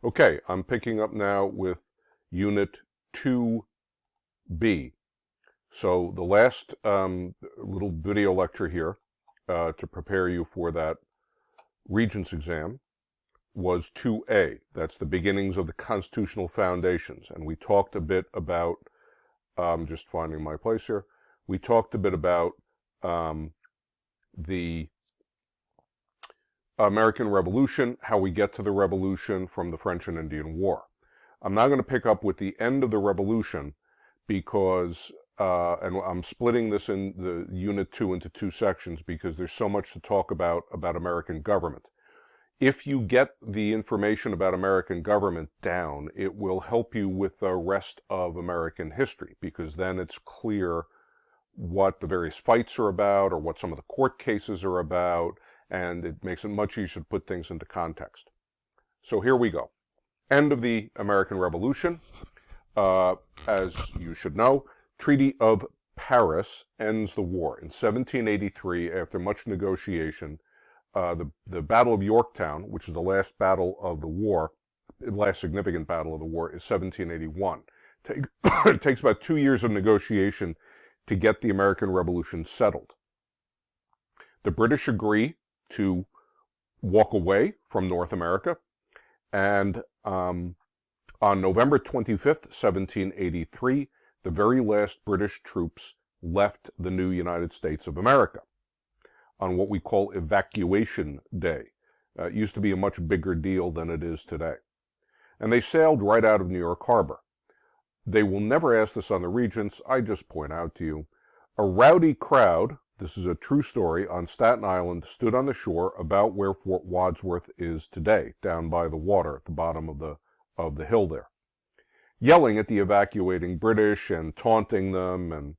Okay, I'm picking up now with Unit 2B. So the last little video lecture here to prepare you for that Regents exam was 2A. That's the beginnings of the constitutional foundations. And we talked a bit about, just finding my place here, we talked a bit about the American Revolution, how we get to the Revolution from the French and Indian War. I'm now going to pick up with the end of the Revolution because, and I'm splitting this in the Unit 2 into two sections because there's so much to talk about American government. If you get the information about American government down, it will help you with the rest of American history because then it's clear what the various fights are about or what some of the court cases are about, and it makes it much easier to put things into context. So here we go. End of the American Revolution. As you should know, Treaty of Paris ends the war. In 1783, after much negotiation, the Battle of Yorktown, which is the last battle of the war, the last significant battle of the war, is 1781. It takes about 2 years of negotiation to get the American Revolution settled. The British agree to walk away from North America, and on November 25th, 1783, the very last British troops left the new United States of America on what we call Evacuation Day. It used to be a much bigger deal than it is today. And they sailed right out of New York Harbor. They will never ask this on the Regents. I just point out to you, a rowdy crowd, this is a true story, on Staten Island stood on the shore about where Fort Wadsworth is today, down by the water at the bottom of the hill there, yelling at the evacuating British and taunting them. And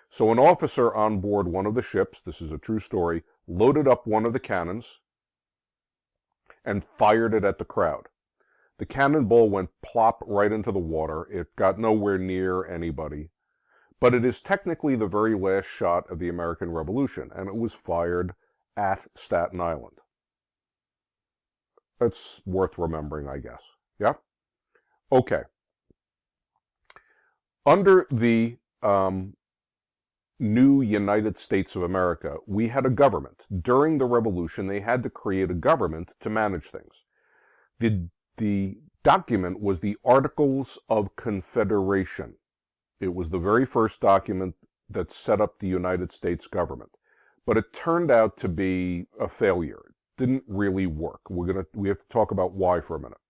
so an officer on board one of the ships, this is a true story, loaded up one of the cannons and fired it at the crowd. The cannonball went plop right into the water. It got nowhere near anybody. But it is technically the very last shot of the American Revolution, and it was fired at Staten Island. That's worth remembering, I guess. Yeah? Okay. Under the new United States of America, we had a government. During the Revolution, they had to create a government to manage things. The document was the Articles of Confederation. It was the very first document that set up the United States government. But it turned out to be a failure. It didn't really work. We have to talk about why for a minute.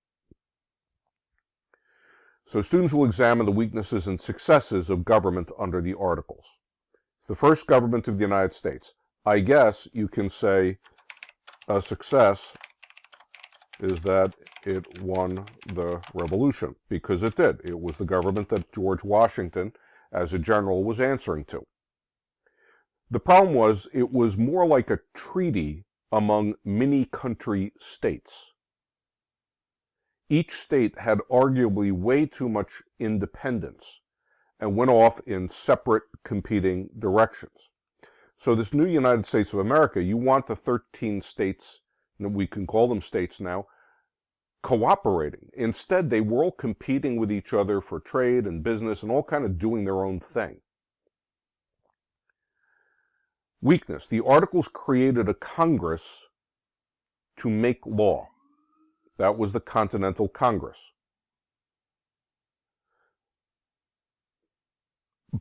So students will examine the weaknesses and successes of government under the Articles. It's the first government of the United States. I guess you can say a success is that it won the Revolution, because it did. It was the government that George Washington, as a general, was answering to. The problem was, it was more like a treaty among mini-country states. Each state had arguably way too much independence and went off in separate competing directions. So this new United States of America, you want the 13 states, and we can call them states now, cooperating. Instead, they were all competing with each other for trade and business and all kind of doing their own thing. Weakness. The Articles created a Congress to make law. That was the Continental Congress.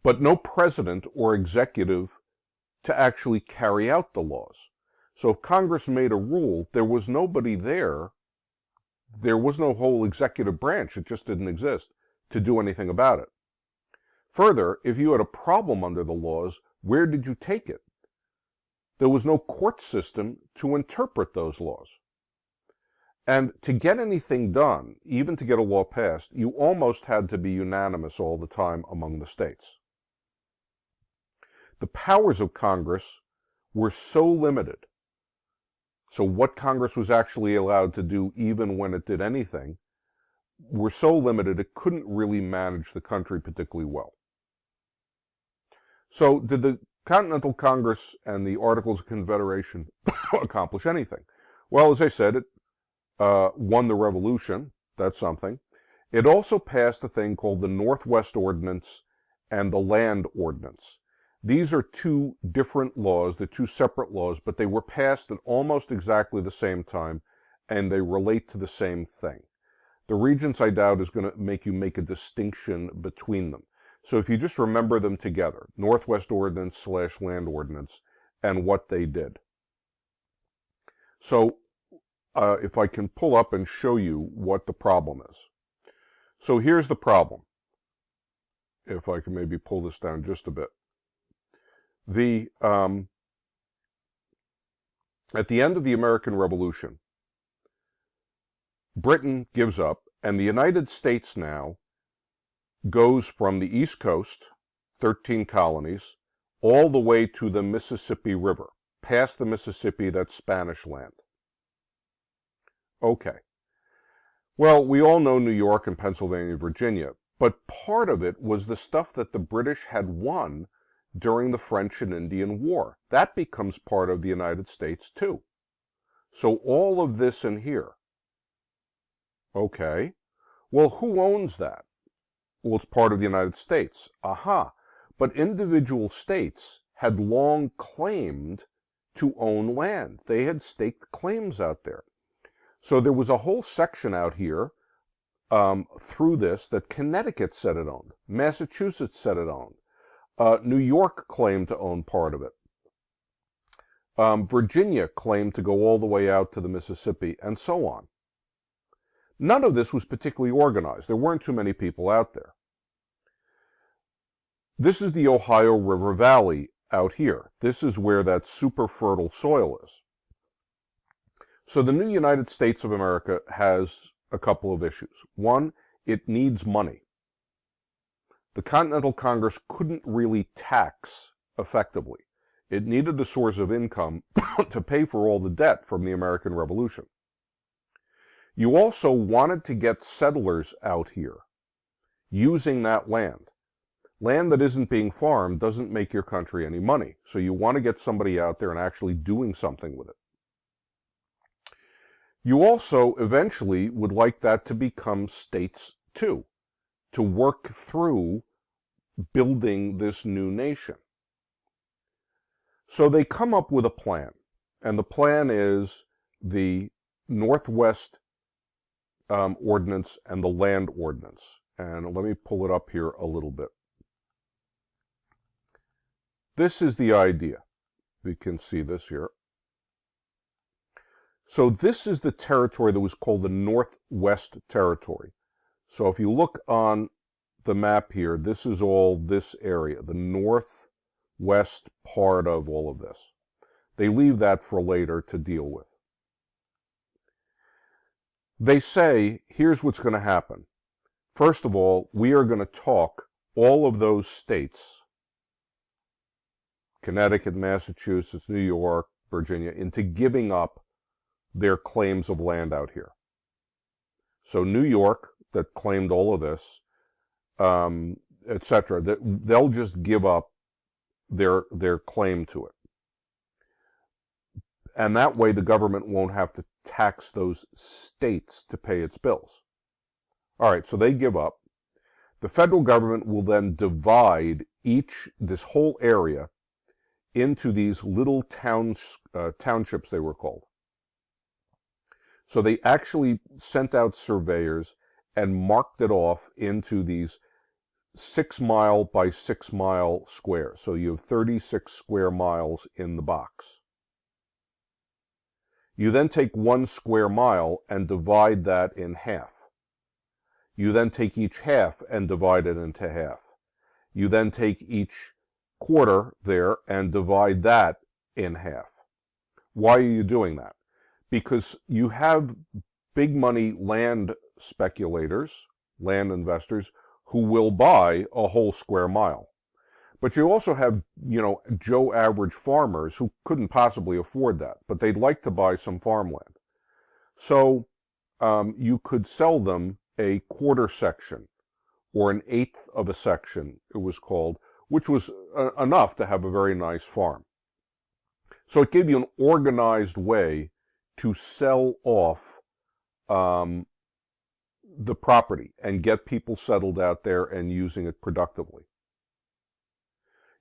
But no president or executive to actually carry out the laws. So if Congress made a rule, there was nobody there. There was no whole executive branch, it just didn't exist, to do anything about it. Further, if you had a problem under the laws, where did you take it? There was no court system to interpret those laws. And to get anything done, even to get a law passed, you almost had to be unanimous all the time among the states. The powers of Congress were so limited. So what Congress was actually allowed to do, even when it did anything, were so limited it couldn't really manage the country particularly well. So did the Continental Congress and the Articles of Confederation accomplish anything? Well, as I said, it won the Revolution, That's something. It also passed a thing called the Northwest Ordinance and the Land Ordinance. These are two different laws, they're two separate laws, but they were passed at almost exactly the same time, and they relate to the same thing. The Regents, I doubt, is going to make you make a distinction between them. So if you just remember them together, Northwest Ordinance / Land Ordinance, and what they did. So if I can pull up and show you what the problem is. So here's the problem. If I can maybe pull this down just a bit. At the end of the American Revolution, Britain gives up, and the United States now goes from the East Coast, 13 colonies, all the way to the Mississippi River. Past the Mississippi, that's Spanish land. Okay. Well, we all know New York and Pennsylvania, Virginia, but part of it was the stuff that the British had won during the French and Indian War. That becomes part of the United States too. So all of this in here. Okay. Well, who owns that? Well, it's part of the United States. Aha. But individual states had long claimed to own land. They had staked claims out there. So there was a whole section out here through this that Connecticut said it owned. Massachusetts said it owned. New York claimed to own part of it. Virginia claimed to go all the way out to the Mississippi, and so on. None of this was particularly organized. There weren't too many people out there. This is the Ohio River Valley out here. This is where that super fertile soil is. So the new United States of America has a couple of issues. One, it needs money. The Continental Congress couldn't really tax effectively. It needed a source of income to pay for all the debt from the American Revolution. You also wanted to get settlers out here using that land. Land that isn't being farmed doesn't make your country any money. So you want to get somebody out there and actually doing something with it. You also eventually would like that to become states too, to work through building this new nation. So they come up with a plan, and the plan is the Northwest Ordinance and the Land Ordinance. And let me pull it up here a little bit. This is the idea. We can see this here. So this is the territory that was called the Northwest Territory. So if you look on the map here, this is all this area, the northwest part of all of this. They leave that for later to deal with. They say, here's what's going to happen. First of all, we are going to talk all of those states, Connecticut, Massachusetts, New York, Virginia, into giving up their claims of land out here. So New York, that claimed all of this, etc., they'll just give up their claim to it. And that way the government won't have to tax those states to pay its bills. All right, so they give up. The federal government will then divide this whole area into these little townships, they were called. So they actually sent out surveyors and marked it off into these 6-mile by 6-mile squares. So you have 36 square miles in the box. You then take 1 square mile and divide that in half. You then take each half and divide it into half. You then take each quarter there and divide that in half. Why are you doing that? Because you have big money land speculators, land investors, who will buy a whole square mile. But you also have, Joe average farmers who couldn't possibly afford that, but they'd like to buy some farmland. So you could sell them a quarter section, or an eighth of a section, it was called, which was enough to have a very nice farm. So it gave you an organized way to sell off the property and get people settled out there and using it productively.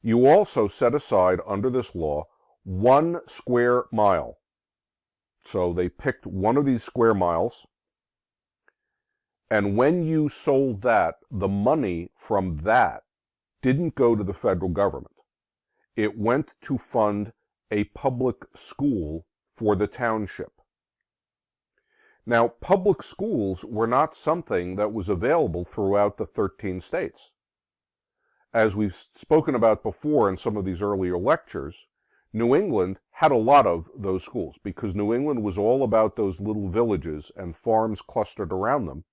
You also set aside, under this law, 1 square mile. So they picked one of these square miles, and when you sold that, the money from that didn't go to the federal government. It went to fund a public school for the township. Now, public schools were not something that was available throughout the 13 states. As we've spoken about before in some of these earlier lectures, New England had a lot of those schools because New England was all about those little villages and farms clustered around them.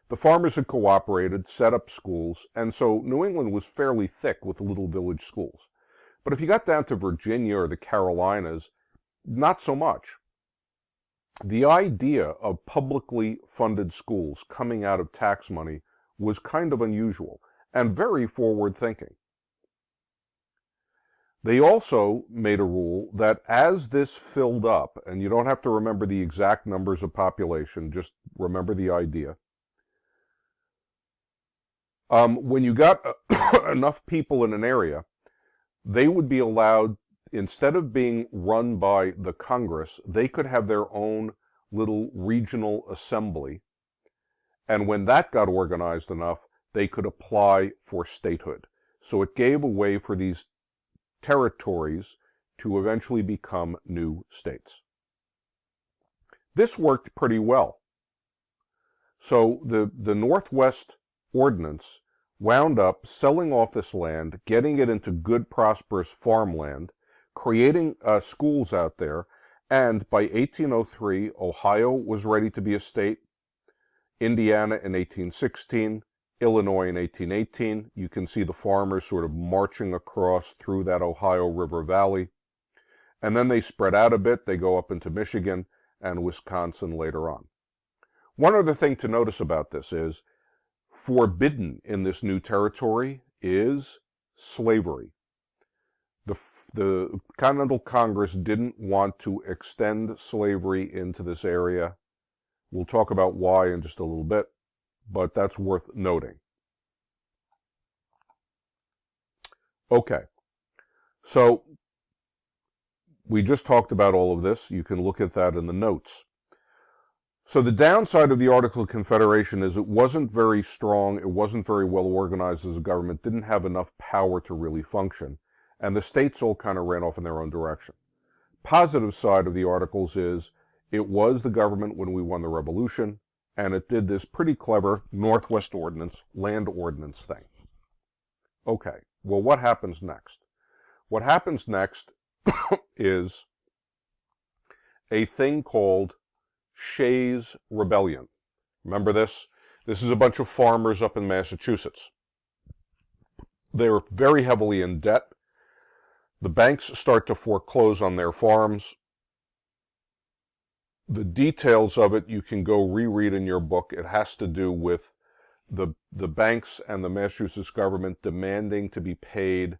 The farmers had cooperated, set up schools, and so New England was fairly thick with little village schools. But if you got down to Virginia or the Carolinas, not so much. The idea of publicly funded schools coming out of tax money was kind of unusual and very forward-thinking. They also made a rule that as this filled up, and you don't have to remember the exact numbers of population, just remember the idea. When you got enough people in an area, they would be allowed, instead of being run by the Congress, they could have their own little regional assembly. And when that got organized enough, they could apply for statehood. So it gave a way for these territories to eventually become new states. This worked pretty well. So the Northwest Ordinance wound up selling off this land, getting it into good, prosperous farmland, creating schools out there, and by 1803, Ohio was ready to be a state, Indiana in 1816, Illinois in 1818. You can see the farmers sort of marching across through that Ohio River Valley. And then they spread out a bit. They go up into Michigan and Wisconsin later on. One other thing to notice about this is forbidden in this new territory is slavery. The Continental Congress didn't want to extend slavery into this area. We'll talk about why in just a little bit, but that's worth noting. Okay, so we just talked about all of this. You can look at that in the notes. So the downside of the Articles of Confederation is it wasn't very strong, it wasn't very well organized as a government, didn't have enough power to really function, and the states all kind of ran off in their own direction. Positive side of the Articles is it was the government when we won the Revolution, and it did this pretty clever Northwest Ordinance, land ordinance thing. Okay, well, what happens next? What happens next is a thing called Shays' Rebellion. Remember this? This is a bunch of farmers up in Massachusetts. They're very heavily in debt. The banks start to foreclose on their farms. The details of it you can go reread in your book. It has to do with the banks and the Massachusetts government demanding to be paid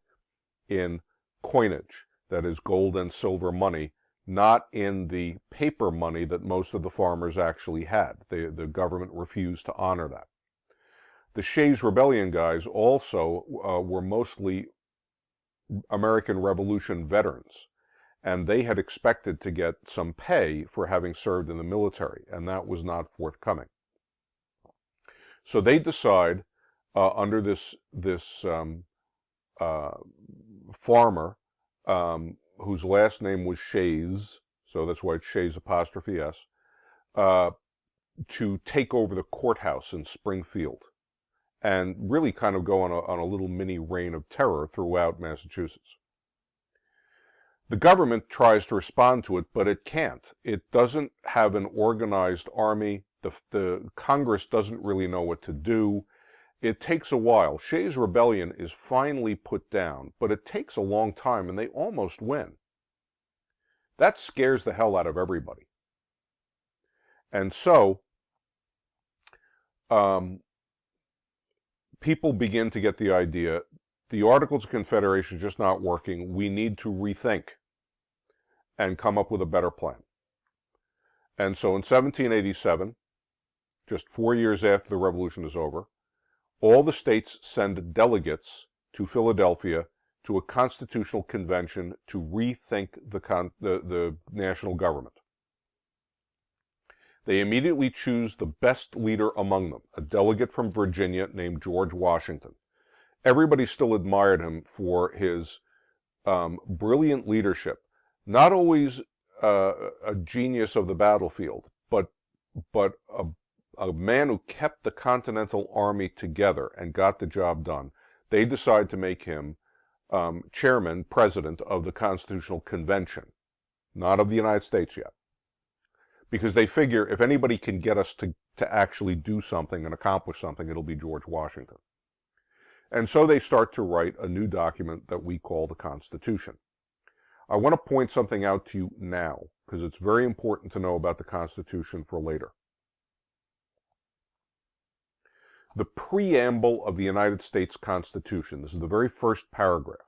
in coinage, that is gold and silver money, not in the paper money that most of the farmers actually had. The government refused to honor that. The Shays' Rebellion guys also were mostly American Revolution veterans, and they had expected to get some pay for having served in the military, and that was not forthcoming. So they decide, under this farmer, whose last name was Shays, so that's why it's Shays apostrophe S, to take over the courthouse in Springfield and really kind of go on a little mini reign of terror throughout Massachusetts. The government tries to respond to it, but it can't. It doesn't have an organized army. The Congress doesn't really know what to do. It takes a while. Shays' Rebellion is finally put down, but it takes a long time, and they almost win. That scares the hell out of everybody. And so, people begin to get the idea, the Articles of Confederation is just not working. We need to rethink and come up with a better plan. And so in 1787, just 4 years after the revolution is over, all the states send delegates to Philadelphia to a constitutional convention to rethink the national government. They immediately choose the best leader among them, a delegate from Virginia named George Washington. Everybody still admired him for his brilliant leadership, not always a genius of the battlefield, but a man who kept the Continental Army together and got the job done. They decide to make him chairman, president of the Constitutional Convention, not of the United States yet. Because they figure if anybody can get us to actually do something and accomplish something, it'll be George Washington. And so they start to write a new document that we call the Constitution. I want to point something out to you now, because it's very important to know about the Constitution for later. The preamble of the United States Constitution, this is the very first paragraph.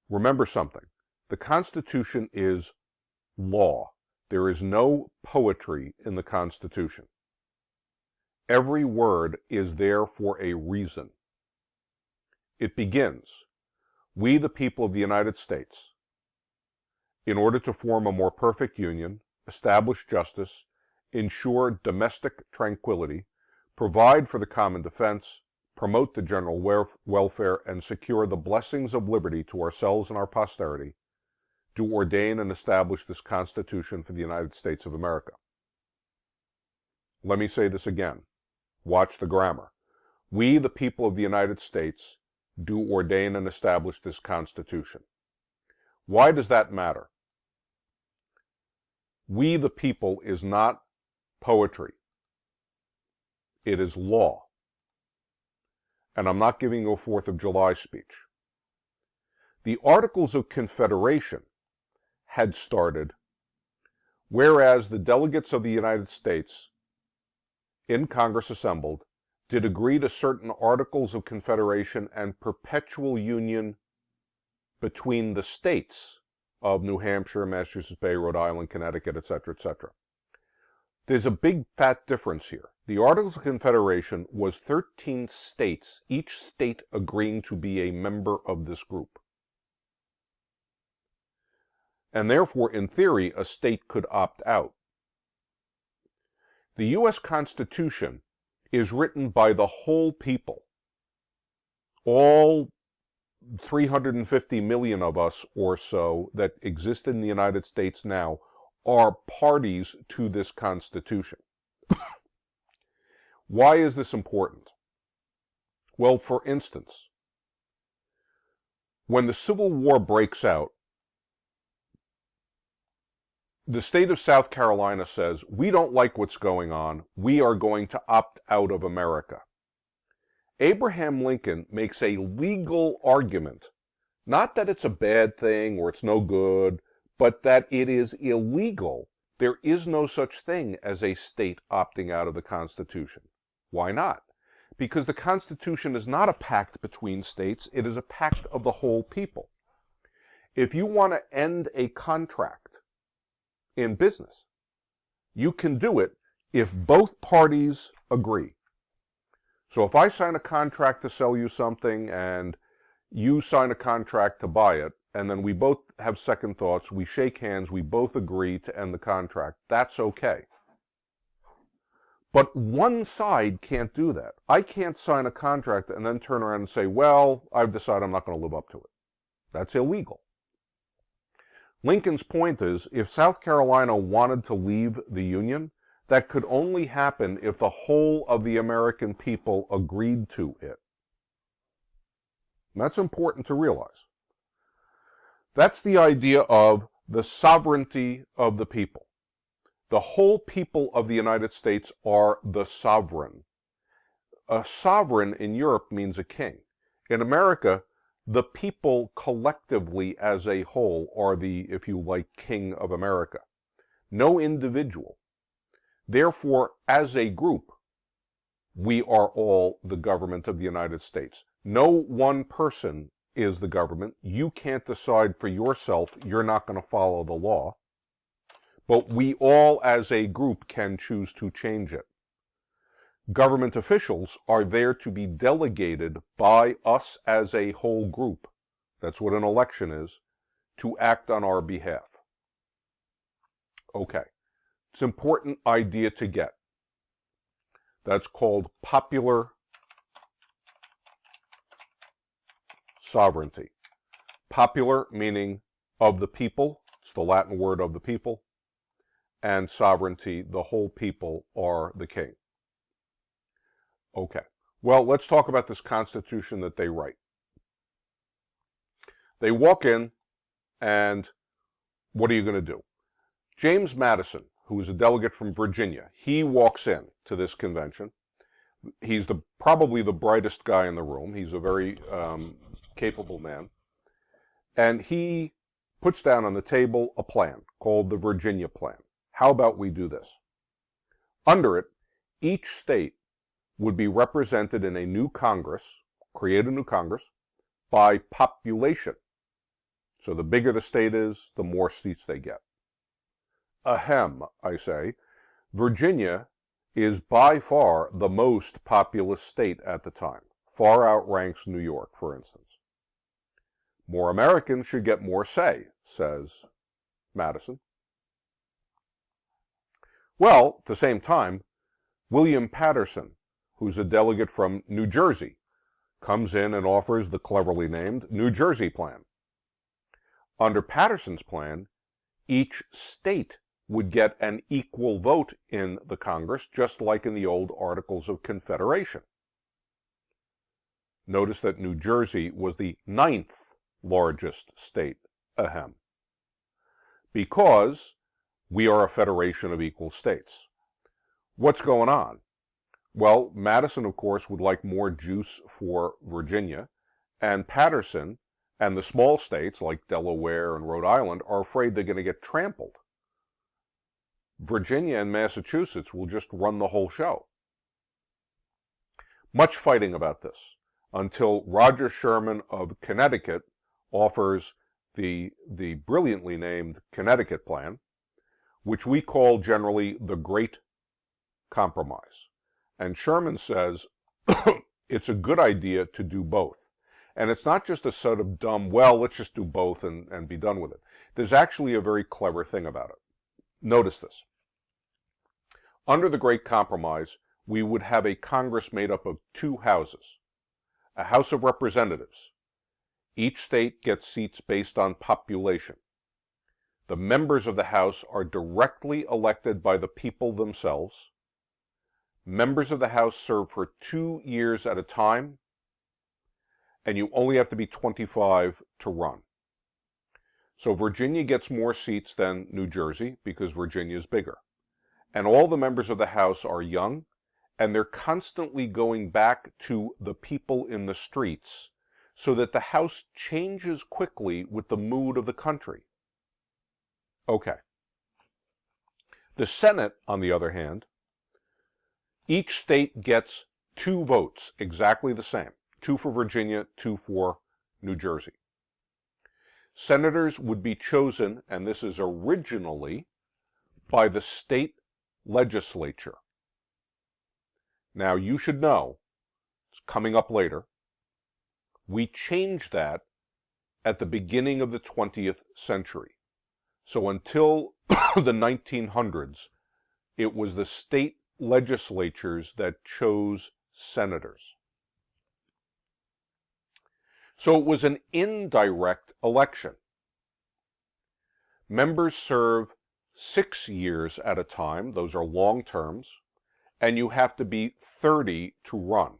Remember something, the Constitution is law. There is no poetry in the Constitution. Every word is there for a reason. It begins, "We, the people of the United States, in order to form a more perfect union, establish justice, ensure domestic tranquility, provide for the common defense, promote the general welfare, and secure the blessings of liberty to ourselves and our posterity, do ordain and establish this Constitution for the United States of America." Let me say this again. Watch the grammar. "We, the people of the United States, do ordain and establish this Constitution." Why does that matter? "We, the people" is not poetry. It is law. And I'm not giving you a 4th of July speech. The Articles of Confederation had started, whereas the delegates of the United States in Congress assembled did agree to certain Articles of Confederation and perpetual union between the states of New Hampshire, Massachusetts Bay, Rhode Island, Connecticut, etc., etc. There's a big fat difference here. The Articles of Confederation was 13 states, each state agreeing to be a member of this group. And therefore, in theory, a state could opt out. The U.S. Constitution is written by the whole people. All 350 million of us or so that exist in the United States now are parties to this Constitution. Why is this important? Well, for instance, when the Civil War breaks out, the state of South Carolina says, "We don't like what's going on. We are going to opt out of America." Abraham Lincoln makes a legal argument, not that it's a bad thing or it's no good, but that it is illegal. There is no such thing as a state opting out of the Constitution. Why not? Because the Constitution is not a pact between states. It is a pact of the whole people. If you want to end a contract in business, you can do it if both parties agree. So if I sign a contract to sell you something and you sign a contract to buy it, and then we both have second thoughts, we shake hands, we both agree to end the contract, that's okay. But one side can't do that. I can't sign a contract and then turn around and say, "Well, I've decided I'm not going to live up to it." That's illegal. Lincoln's point is, if South Carolina wanted to leave the Union, that could only happen if the whole of the American people agreed to it. And that's important to realize. That's the idea of the sovereignty of the people. The whole people of the United States are the sovereign. A sovereign in Europe means a king. In America, the people collectively as a whole are the, if you like, king of America. No individual. Therefore, as a group, we are all the government of the United States. No one person is the government. You can't decide for yourself you're not going to follow the law. but we all as a group can choose to change it. Government officials are there to be delegated by us as a whole group. That's what an election is, to act on our behalf. Okay, it's an important idea to get. That's called popular sovereignty. Popular meaning of the people, it's the Latin word of the people, and sovereignty, the whole people are the king. Okay, well, let's talk about this Constitution that they write. They walk in, and what are you going to do? James Madison, who is a delegate from Virginia, he walks in to this convention. He's probably the brightest guy in the room. He's a very capable man. And he puts down on the table a plan called the Virginia Plan. How about we do this? Under it, each state would be represented in a new Congress, create a new Congress, by population. So the bigger the state is, the more seats they get. Ahem, I say, Virginia is by far the most populous state at the time. Far outranks New York, for instance. More Americans should get more say, says Madison. Well, at the same time, William Patterson, who's a delegate from New Jersey, comes in and offers the cleverly named New Jersey Plan. Under Patterson's plan, each state would get an equal vote in the Congress, just like in the old Articles of Confederation. Notice that New Jersey was the 9th largest state, ahem, because we are a federation of equal states. What's going on? Well, Madison, of course, would like more juice for Virginia, and Patterson and the small states like Delaware and Rhode Island are afraid they're going to get trampled. Virginia and Massachusetts will just run the whole show. Much fighting about this until Roger Sherman of Connecticut offers the brilliantly named Connecticut Plan, which we call generally the Great Compromise. And Sherman says it's a good idea to do both. And it's not just a sort of dumb, well, let's just do both and be done with it. There's actually a very clever thing about it. Notice this. Under the Great Compromise, we would have a Congress made up of 2 houses. A House of Representatives. Each state gets seats based on population. The members of the House are directly elected by the people themselves. Members of the House serve for 2 years at a time, and you only have to be 25 to run. So Virginia gets more seats than New Jersey because Virginia is bigger. And all the members of the House are young, and they're constantly going back to the people in the streets so that the House changes quickly with the mood of the country. Okay. The Senate, on the other hand, each state gets 2 votes, exactly the same. 2 for Virginia, 2 for New Jersey. Senators would be chosen, and this is originally, by the state legislature. Now, you should know, it's coming up later, we changed that at the beginning of the 20th century. So until the 1900s, it was the state legislatures that chose senators. So it was an indirect election. Members serve 6 years at a time, those are long terms, and you have to be 30 to run.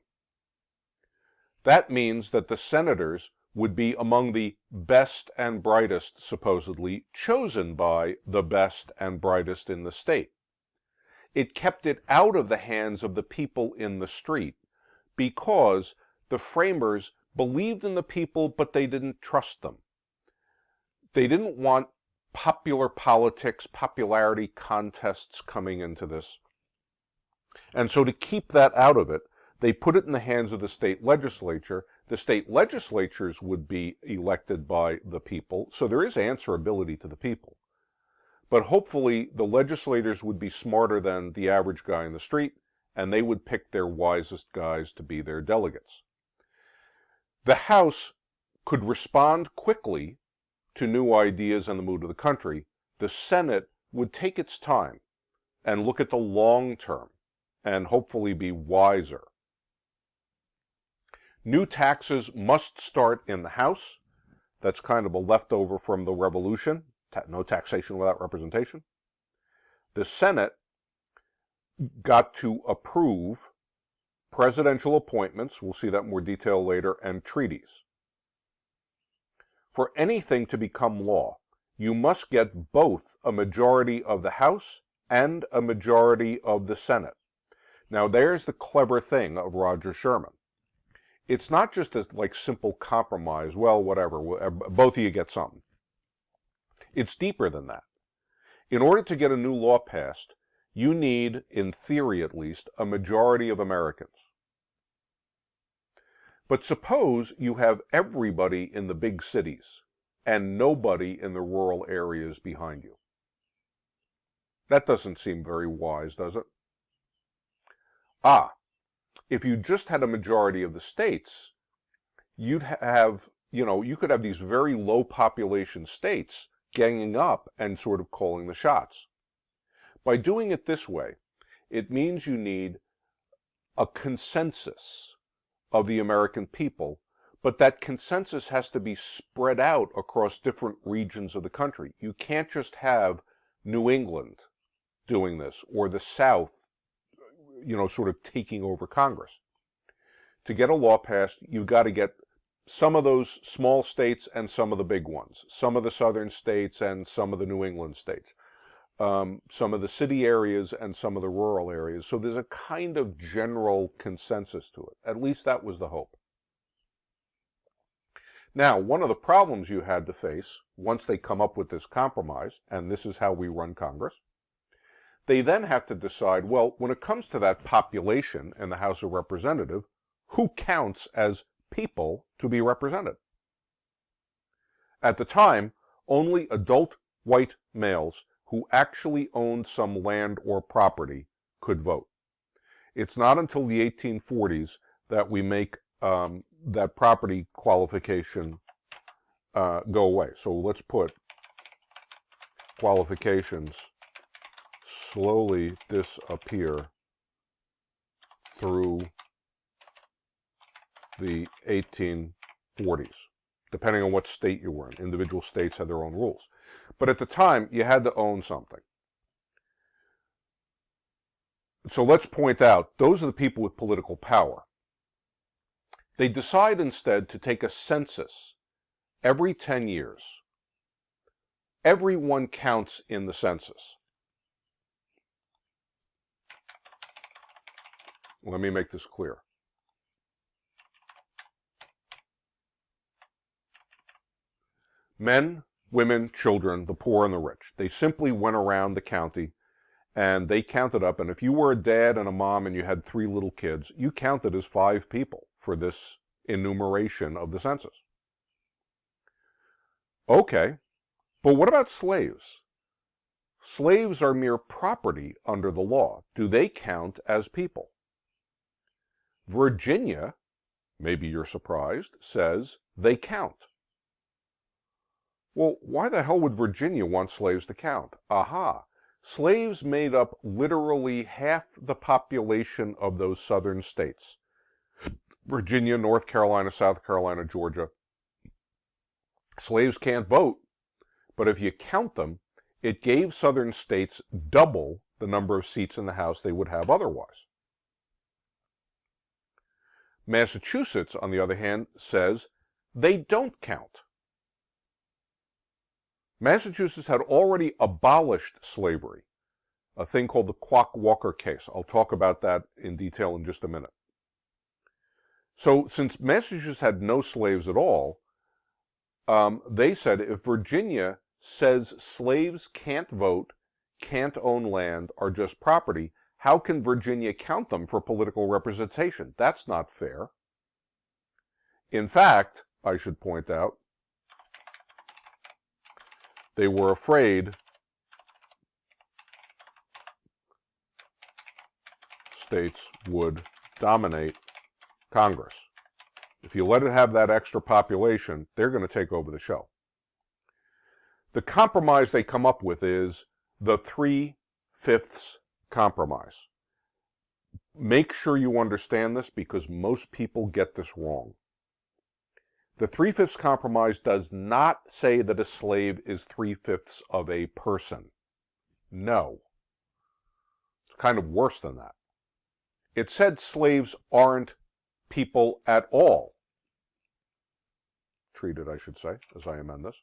That means that the senators would be among the best and brightest, supposedly, chosen by the best and brightest in the state. It kept it out of the hands of the people in the street because the framers believed in the people, but they didn't trust them. They didn't want popular politics, popularity contests coming into this. And so to keep that out of it, they put it in the hands of the state legislature. The state legislatures would be elected by the people, so there is answerability to the people. But hopefully the legislators would be smarter than the average guy in the street, and they would pick their wisest guys to be their delegates. The House could respond quickly to new ideas and the mood of the country. The Senate would take its time and look at the long term and hopefully be wiser. New taxes must start in the House. That's kind of a leftover from the Revolution. No taxation without representation. The Senate got to approve presidential appointments, we'll see that in more detail later, and treaties. For anything to become law, you must get both a majority of the House and a majority of the Senate. Now there's the clever thing of Roger Sherman. It's not just a simple compromise, well, whatever, both of you get something. It's deeper than that. In order to get a new law passed, you need, in theory at least, a majority of Americans. But suppose you have everybody in the big cities and nobody in the rural areas behind you. That doesn't seem very wise, does it? If you just had a majority of the states, you'd have, you could have these very low population states ganging up and sort of calling the shots. By doing it this way, it means you need a consensus of the American people, but that consensus has to be spread out across different regions of the country. You can't just have New England doing this, or the South, sort of taking over Congress. To get a law passed, you've got to get some of those small states and some of the big ones, some of the southern states and some of the New England states, some of the city areas and some of the rural areas. So there's a kind of general consensus to it. At least that was the hope. Now, one of the problems you had to face, once they come up with this compromise, and this is how we run Congress, they then have to decide, well, when it comes to that population in the House of Representatives, who counts as people to be represented? At the time, only adult white males who actually owned some land or property could vote. It's not until the 1840s that we make that property qualification go away. So let's put qualifications slowly disappear through the 1840s, depending on what state you were in. Individual states had their own rules. But at the time, you had to own something. So let's point out, those are the people with political power. They decide instead to take a census every 10 years. Everyone counts in the census. Let me make this clear. Men, women, children, the poor and the rich. They simply went around the county and they counted up. And if you were a dad and a mom and you had 3 little kids, you counted as 5 people for this enumeration of the census. Okay, but what about slaves? Slaves are mere property under the law. Do they count as people? Virginia, maybe you're surprised, says they count. Well, why the hell would Virginia want slaves to count? Aha! Slaves made up literally half the population of those southern states. Virginia, North Carolina, South Carolina, Georgia. Slaves can't vote, but if you count them, it gave southern states double the number of seats in the House they would have otherwise. Massachusetts, on the other hand, says they don't count. Massachusetts had already abolished slavery, a thing called the Quock-Walker case. I'll talk about that in detail in just a minute. So since Massachusetts had no slaves at all, they said if Virginia says slaves can't vote, can't own land, are just property, how can Virginia count them for political representation? That's not fair. In fact, I should point out, they were afraid States would dominate Congress. If you let it have that extra population, they're going to take over the show. The compromise they come up with is the 3/5 compromise. Make sure you understand this because most people get this wrong. The 3/5 compromise does not say that a slave is 3/5 of a person. No. It's kind of worse than that. It said slaves aren't people at all. Treated, I should say, as I amend this.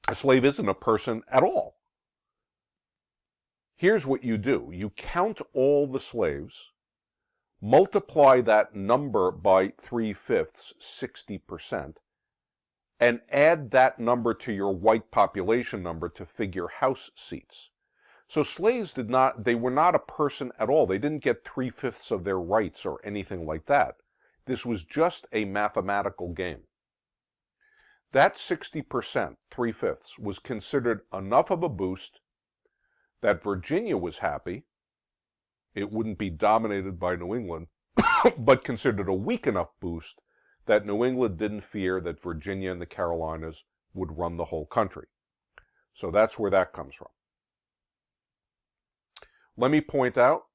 A slave isn't a person at all. Here's what you do. You count all the slaves, multiply that number by 3/5, 60%, and add that number to your white population number to figure House seats. So slaves they were not a person at all. They didn't get 3/5 of their rights or anything like that. This was just a mathematical game. That 60%, 3/5, was considered enough of a boost that Virginia was happy. It wouldn't be dominated by New England, but considered a weak enough boost that New England didn't fear that Virginia and the Carolinas would run the whole country. So that's where that comes from. Let me point out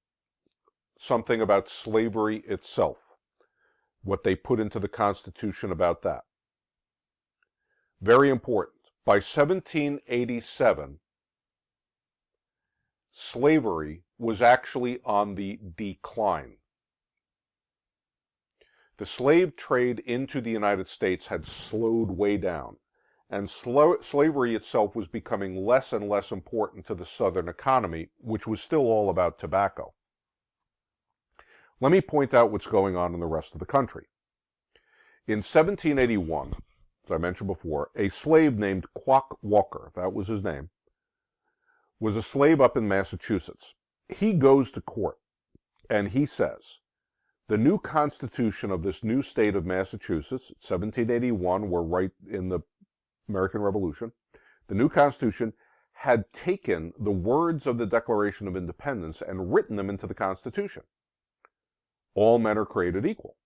something about slavery itself, what they put into the Constitution about that. Very important. By 1787, slavery was actually on the decline. The slave trade into the United States had slowed way down, and slavery itself was becoming less and less important to the Southern economy, which was still all about tobacco. Let me point out what's going on in the rest of the country. In 1781, as I mentioned before, a slave named Quock Walker, that was his name, was a slave up in Massachusetts. He goes to court, and he says, the new constitution of this new state of Massachusetts, 1781, we're right in the American Revolution, the new Constitution had taken the words of the Declaration of Independence and written them into the Constitution. All men are created equal.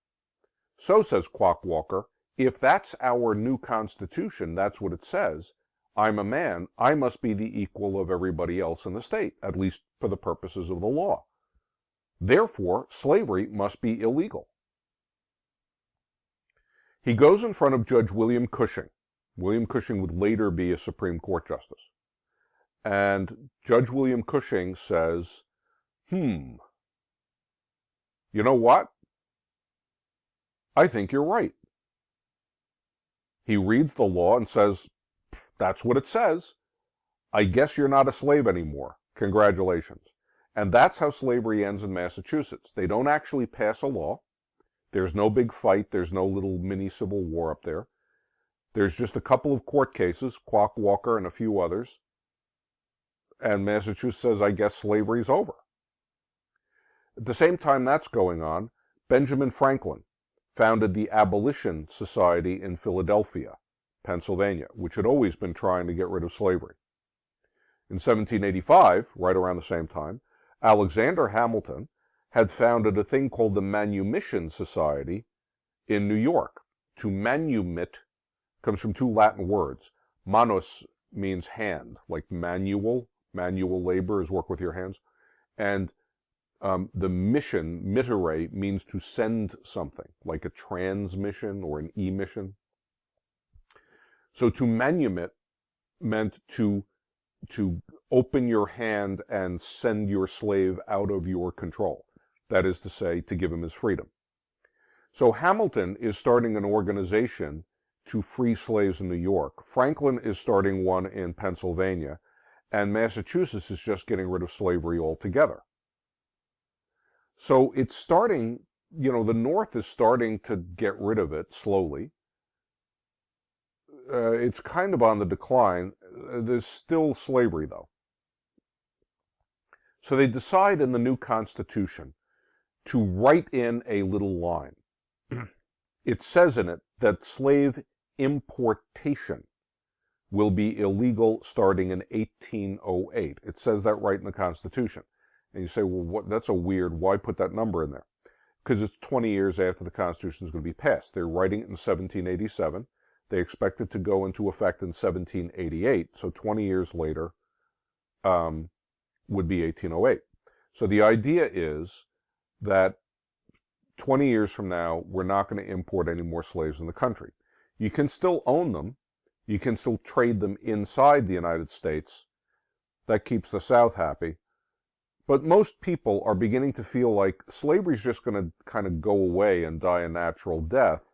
So, says Quock Walker, if that's our new Constitution, that's what it says, I'm a man, I must be the equal of everybody else in the state, at least for the purposes of the law. Therefore, slavery must be illegal. He goes in front of Judge William Cushing. William Cushing would later be a Supreme Court justice. And Judge William Cushing says, you know what? I think you're right. He reads the law and says, that's what it says. I guess you're not a slave anymore. Congratulations. And that's how slavery ends in Massachusetts. They don't actually pass a law. There's no big fight. There's no little mini civil war up there. There's just a couple of court cases, Quock Walker and a few others. And Massachusetts says, I guess slavery's over. At the same time that's going on, Benjamin Franklin founded the Abolition Society in Philadelphia, Pennsylvania, which had always been trying to get rid of slavery. In 1785, right around the same time, Alexander Hamilton had founded a thing called the Manumission Society in New York. To manumit comes from two Latin words. Manus means hand, like manual labor is work with your hands. And the mission, mittere, means to send something, like a transmission or an emission. So to manumit meant to open your hand and send your slave out of your control. That is to say, to give him his freedom. So Hamilton is starting an organization to free slaves in New York. Franklin is starting one in Pennsylvania. And Massachusetts is just getting rid of slavery altogether. So it's starting, the North is starting to get rid of it slowly. It's kind of on the decline. There's still slavery, though. So they decide in the new Constitution to write in a little line. It says in it that slave importation will be illegal starting in 1808. It says that right in the Constitution. And you say, well, that's a weird, why put that number in there? Because it's 20 years after the Constitution is going to be passed. They're writing it in 1787. They expect it to go into effect in 1788. So 20 years later would be 1808. So the idea is that 20 years from now, we're not going to import any more slaves in the country. You can still own them. You can still trade them inside the United States. That keeps the South happy. But most people are beginning to feel like slavery is just going to kind of go away and die a natural death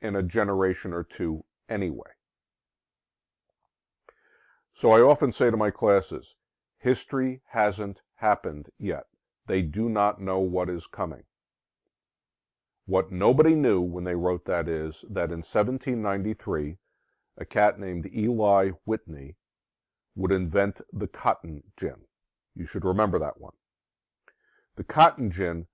in a generation or two anyway. So I often say to my classes, history hasn't happened yet. They do not know what is coming. What nobody knew when they wrote that is that in 1793, a cat named Eli Whitney would invent the cotton gin. You should remember that one. The cotton gin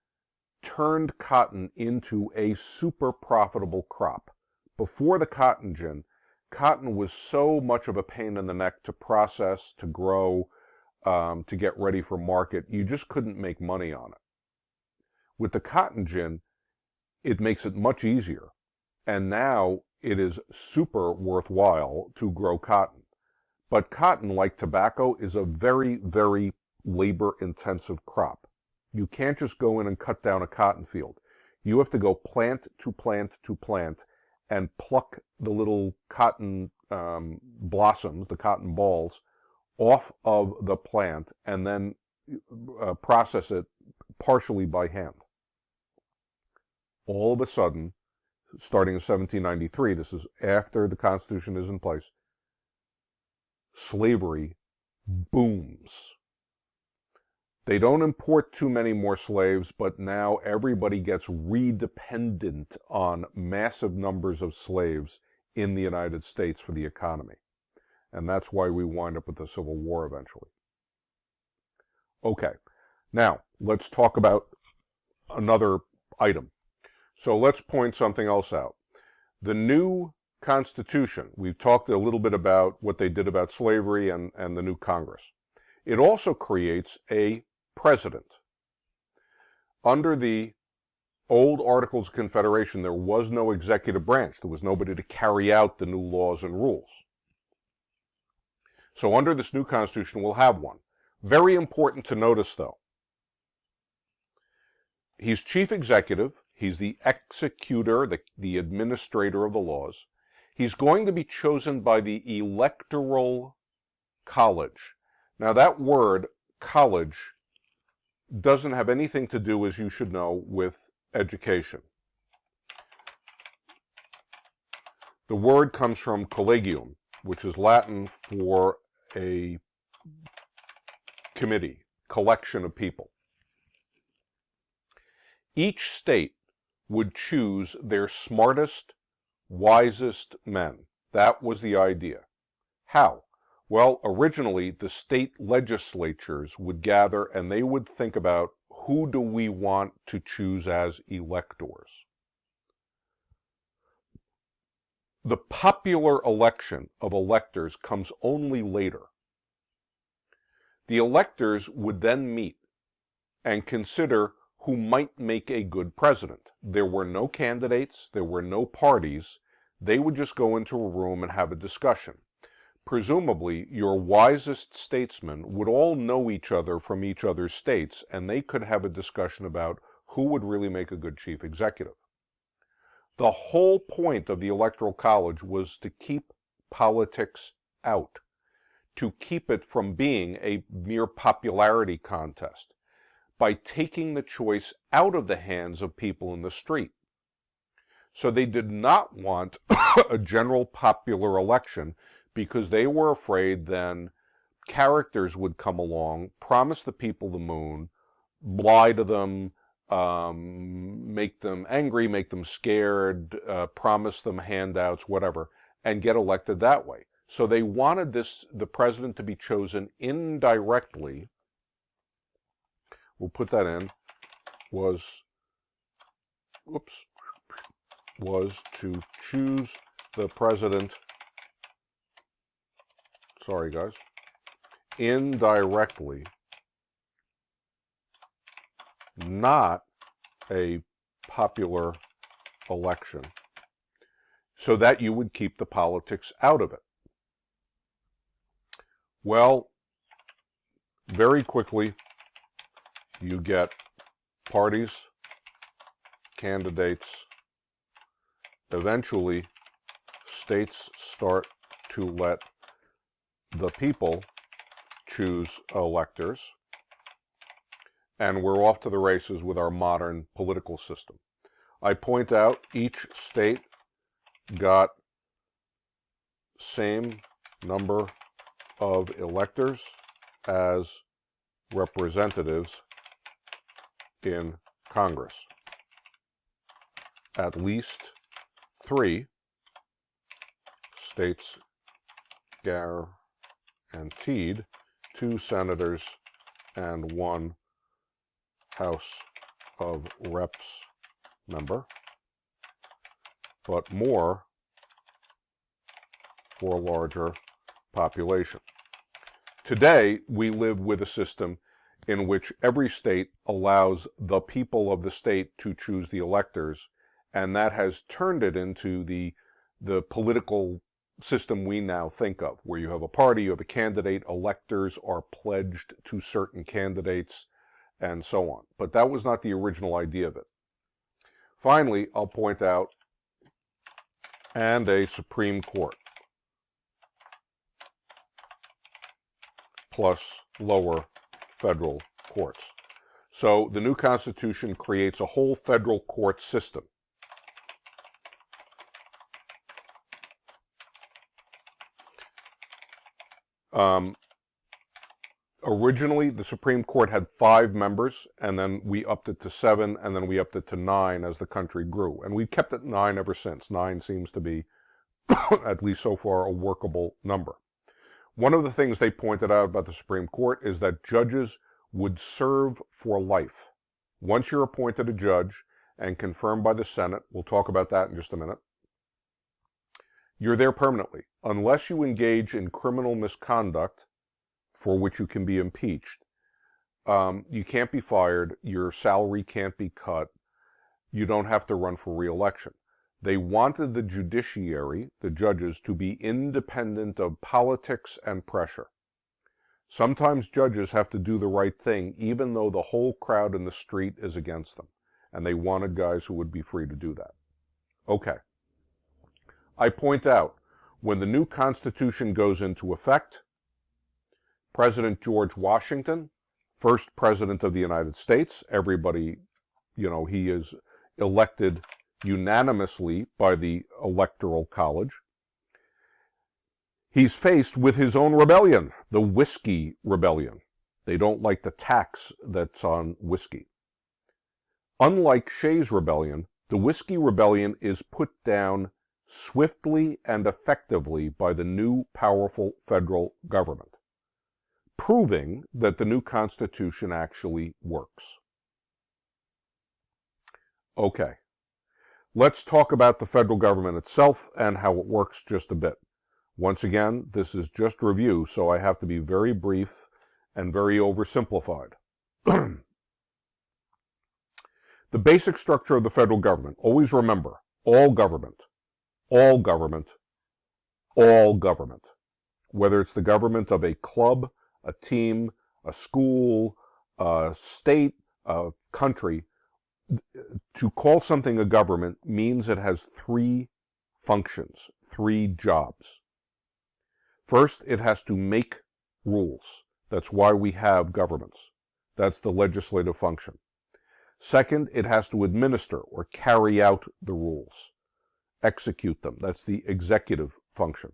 turned cotton into a super profitable crop. Before the cotton gin, cotton was so much of a pain in the neck to process, to grow, to get ready for market. You just couldn't make money on it. With the cotton gin, it makes it much easier. And now it is super worthwhile to grow cotton. But cotton, like tobacco, is a very, very labor-intensive crop. You can't just go in and cut down a cotton field. You have to go plant to plant to plant and pluck the little cotton blossoms, the cotton balls, off of the plant and then process it partially by hand. All of a sudden, starting in 1793, this is after the Constitution is in place, slavery booms. They don't import too many more slaves, but now everybody gets redependent on massive numbers of slaves in the United States for the economy. And that's why we wind up with the Civil War eventually. Okay, now let's talk about another item. So let's point something else out. The new Constitution, we've talked a little bit about what they did about slavery and the new Congress. It also creates a president. Under the old Articles of Confederation, there was no executive branch. There was nobody to carry out the new laws and rules. So under this new Constitution, we'll have one. Very important to notice, though. He's chief executive. He's the executor, the administrator of the laws. He's going to be chosen by the Electoral College. Now, that word, college, doesn't have anything to do, as you should know, with education. The word comes from collegium, which is Latin for a committee, collection of people. Each state would choose their smartest, wisest men. That was the idea. How? Well, originally, the state legislatures would gather and they would think about who do we want to choose as electors. The popular election of electors comes only later. The electors would then meet and consider who might make a good president. There were no candidates, there were no parties. They would just go into a room and have a discussion. Presumably, your wisest statesmen would all know each other from each other's states, and they could have a discussion about who would really make a good chief executive. The whole point of the Electoral College was to keep politics out, to keep it from being a mere popularity contest, by taking the choice out of the hands of people in the street. So they did not want a general popular election because they were afraid then characters would come along, promise the people the moon, lie to them, make them angry, make them scared, promise them handouts, whatever, and get elected that way. So they wanted the president to be chosen indirectly. We'll put that in, was to choose the president, sorry guys, indirectly not a popular election, so that you would keep the politics out of it. Well, very quickly, you get parties, candidates. Eventually, states start to let the people choose electors, and we're off to the races with our modern political system. I point out each state got same number of electors as representatives in Congress. At least 3 states guaranteed 2 senators and 1 House of Reps member, but more for a larger population. Today, we live with a system in which every state allows the people of the state to choose the electors, and that has turned it into the political system we now think of, where you have a party, you have a candidate, electors are pledged to certain candidates, and so on. But that was not the original idea of it. Finally, I'll point out, and a Supreme Court, plus lower federal courts. So the new Constitution creates a whole federal court system. Originally, the Supreme Court had 5 members, and then we upped it to 7, and then we upped it to 9 as the country grew. And we've kept it 9 ever since. 9 seems to be, at least so far, a workable number. One of the things they pointed out about the Supreme Court is that judges would serve for life. Once you're appointed a judge and confirmed by the Senate, we'll talk about that in just a minute, you're there permanently. Unless you engage in criminal misconduct, for which you can be impeached, you can't be fired, your salary can't be cut, you don't have to run for re-election. They wanted the judiciary, the judges, to be independent of politics and pressure. Sometimes judges have to do the right thing, even though the whole crowd in the street is against them. And they wanted guys who would be free to do that. Okay. I point out, when the new Constitution goes into effect, President George Washington, first President of the United States, everybody, he is elected unanimously by the Electoral College. He's faced with his own rebellion, the Whiskey Rebellion. They don't like the tax that's on whiskey. Unlike Shays' Rebellion, the Whiskey Rebellion is put down swiftly and effectively by the new powerful federal government, proving that the new Constitution actually works. Okay. Let's talk about the federal government itself and how it works just a bit. Once again, this is just review, so I have to be very brief and very oversimplified. The basic structure of the federal government, always remember, all government, all government, all government. Whether it's the government of a club, a team, a school, a state, a country, to call something a government means it has 3 functions, 3 jobs. First, it has to make rules. That's why we have governments. That's the legislative function. Second, it has to administer or carry out the rules, execute them. That's the executive function.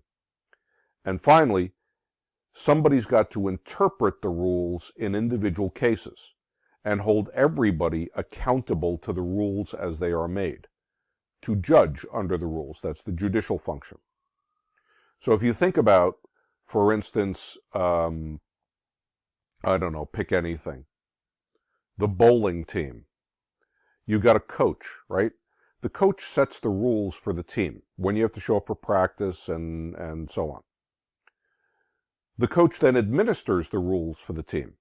And finally, somebody's got to interpret the rules in individual cases and hold everybody accountable to the rules as they are made, to judge under the rules. That's the judicial function. So if you think about, for instance, I don't know, pick anything, the bowling team. You got a coach, right? The coach sets the rules for the team, when you have to show up for practice and so on. The coach then administers the rules for the team.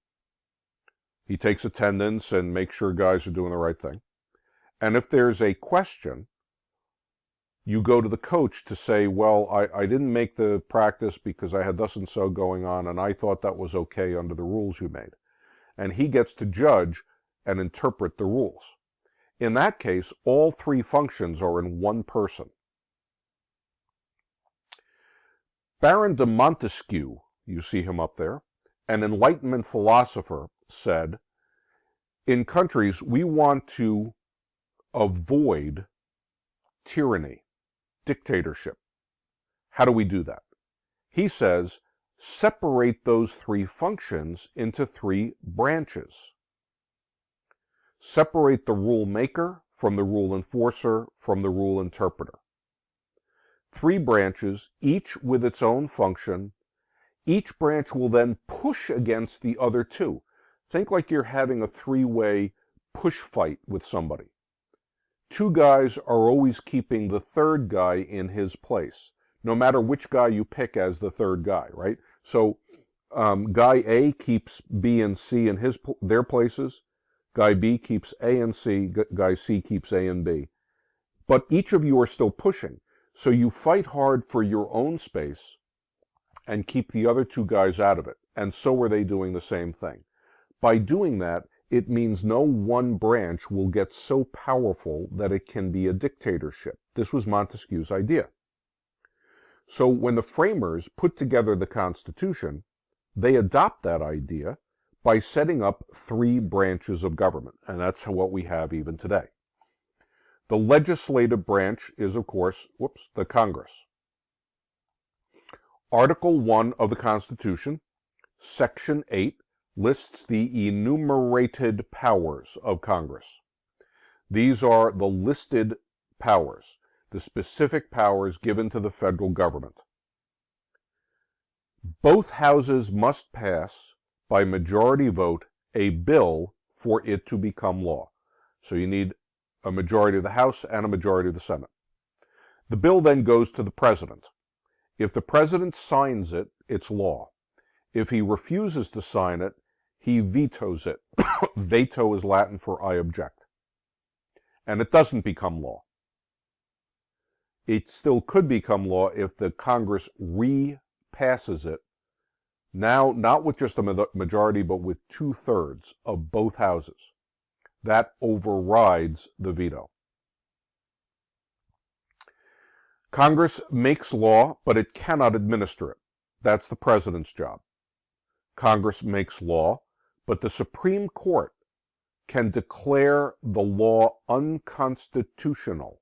He takes attendance and makes sure guys are doing the right thing. And if there's a question, you go to the coach to say, well, I didn't make the practice because I had thus and so going on, and I thought that was okay under the rules you made. And he gets to judge and interpret the rules. In that case, all three functions are in one person. Baron de Montesquieu, you see him up there, an Enlightenment philosopher, said, in countries, we want to avoid tyranny, dictatorship. How do we do that? He says, separate those three functions into three branches. Separate the rule maker from the rule enforcer from the rule interpreter. Three branches, each with its own function. Each branch will then push against the other two. Think like you're having a three-way push fight with somebody. Two guys are always keeping the third guy in his place, no matter which guy you pick as the third guy, right? So guy A keeps B and C in their places. Guy B keeps A and C. Guy C keeps A and B. But each of you are still pushing. So you fight hard for your own space and keep the other two guys out of it. And so are they doing the same thing. By doing that, it means no one branch will get so powerful that it can be a dictatorship. This was Montesquieu's idea. So when the framers put together the Constitution, they adopt that idea by setting up three branches of government. And that's what we have even today. The legislative branch is, of course, the Congress. Article 1 of the Constitution, Section 8, lists the enumerated powers of Congress. These are the listed powers, the specific powers given to the federal government. Both houses must pass by majority vote a bill for it to become law. So you need a majority of the House and a majority of the Senate. The bill then goes to the president. If the president signs it, it's law. If he refuses to sign it, he vetoes it. Veto is Latin for I object. And it doesn't become law. It still could become law if the Congress repasses it, now not with just a majority, but with 2/3 of both houses. That overrides the veto. Congress makes law, but it cannot administer it. That's the president's job. Congress makes law, but the Supreme Court can declare the law unconstitutional.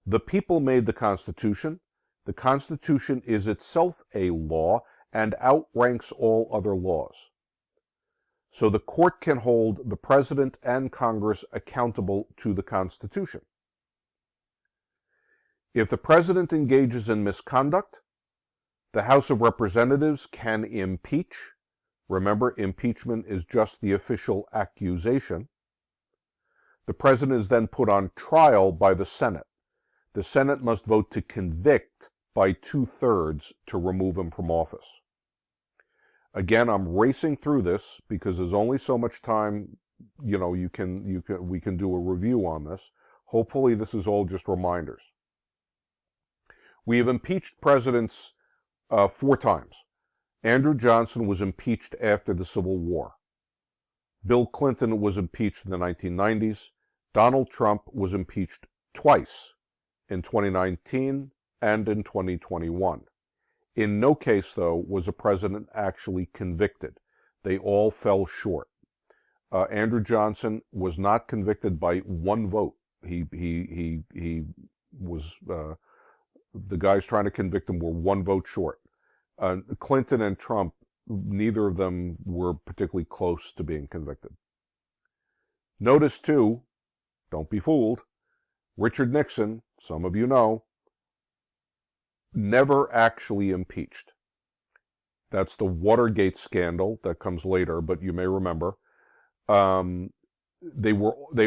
The people made the Constitution. The Constitution is itself a law and outranks all other laws. So the court can hold the president and Congress accountable to the Constitution. If the president engages in misconduct, the House of Representatives can impeach. Remember, impeachment is just the official accusation. The president is then put on trial by the Senate. The Senate must vote to convict by 2/3 to remove him from office. Again, I'm racing through this because there's only so much time, we can do a review on this. Hopefully this is all just reminders. We have impeached presidents 4 times. Andrew Johnson was impeached after the Civil War. Bill Clinton was impeached in the 1990s. Donald Trump was impeached twice, in 2019 and in 2021. In no case, though, was a president actually convicted. They all fell short. Andrew Johnson was not convicted by 1 vote. He was, the guys trying to convict him were 1 vote short. Clinton and Trump, neither of them were particularly close to being convicted. Notice, too, don't be fooled, Richard Nixon, some of you know, never actually impeached. That's the Watergate scandal that comes later, but you may remember. They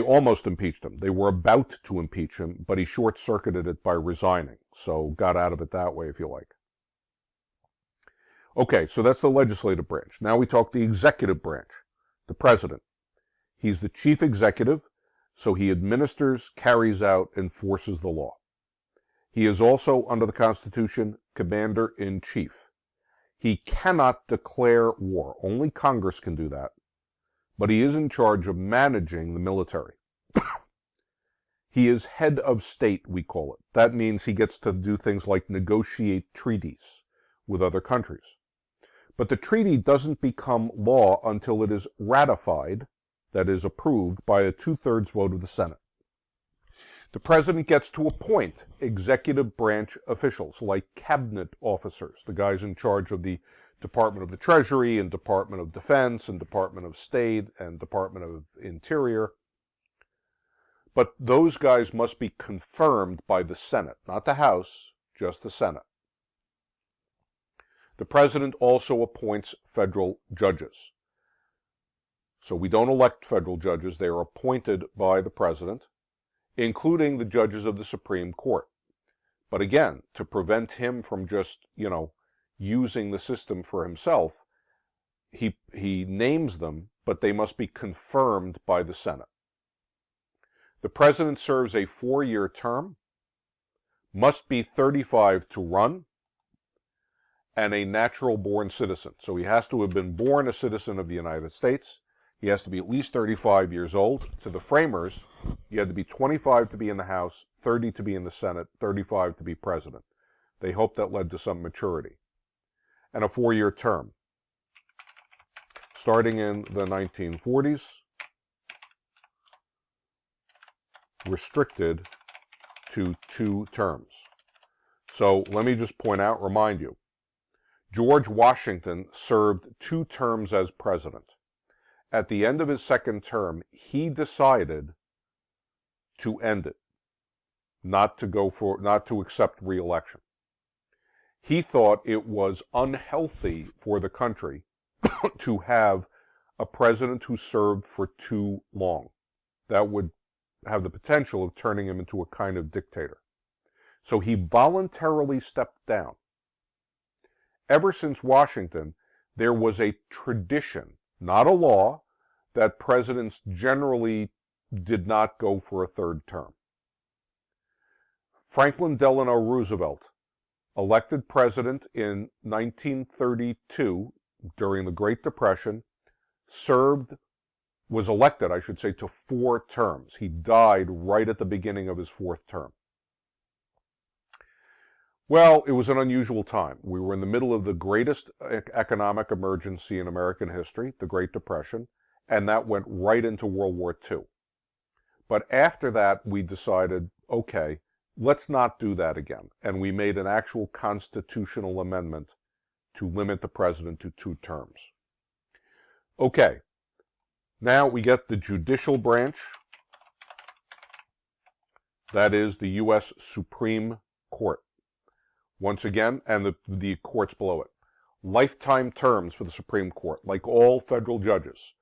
almost impeached him. They were about to impeach him, but he short-circuited it by resigning. So got out of it that way, if you like. Okay, so that's the legislative branch. Now we talk the executive branch. The president. He's the chief executive, so he administers, carries out, enforces the law. He is also, under the Constitution, commander-in-chief. He cannot declare war. Only Congress can do that. But he is in charge of managing the military. He is head of state, we call it. That means he gets to do things like negotiate treaties with other countries. But the treaty doesn't become law until it is ratified, that is, approved by a 2/3 vote of the Senate. The president gets to appoint executive branch officials like cabinet officers, the guys in charge of the Department of the Treasury and Department of Defense and Department of State and Department of Interior. But those guys must be confirmed by the Senate, not the House, just the Senate. The president also appoints federal judges. So we don't elect federal judges, they are appointed by the president, including the judges of the Supreme Court. But again, to prevent him from just, using the system for himself, he names them, but they must be confirmed by the Senate. The president serves a 4-year term, must be 35 to run, and a natural-born citizen. So he has to have been born a citizen of the United States. He has to be at least 35 years old. To the framers, you had to be 25 to be in the House, 30 to be in the Senate, 35 to be president. They hoped that led to some maturity. And a 4-year term. Starting in the 1940s, restricted to 2 terms. So let me just remind you, George Washington served 2 terms as president. At the end of his 2nd term, he decided to end it, not to accept re-election. He thought it was unhealthy for the country to have a president who served for too long. That would have the potential of turning him into a kind of dictator. So he voluntarily stepped down. Ever since Washington, there was a tradition, not a law, that presidents generally did not go for a 3rd term. Franklin Delano Roosevelt, elected president in 1932 during the Great Depression, was elected, I should say, to 4 terms. He died right at the beginning of his 4th term. Well, it was an unusual time. We were in the middle of the greatest economic emergency in American history, the Great Depression, and that went right into World War II. But after that, we decided, okay, let's not do that again. And we made an actual constitutional amendment to limit the president to 2 terms. Okay, now we get the judicial branch. That is the U.S. Supreme Court. Once again, and the courts below it. Lifetime terms for the Supreme Court, like all federal judges.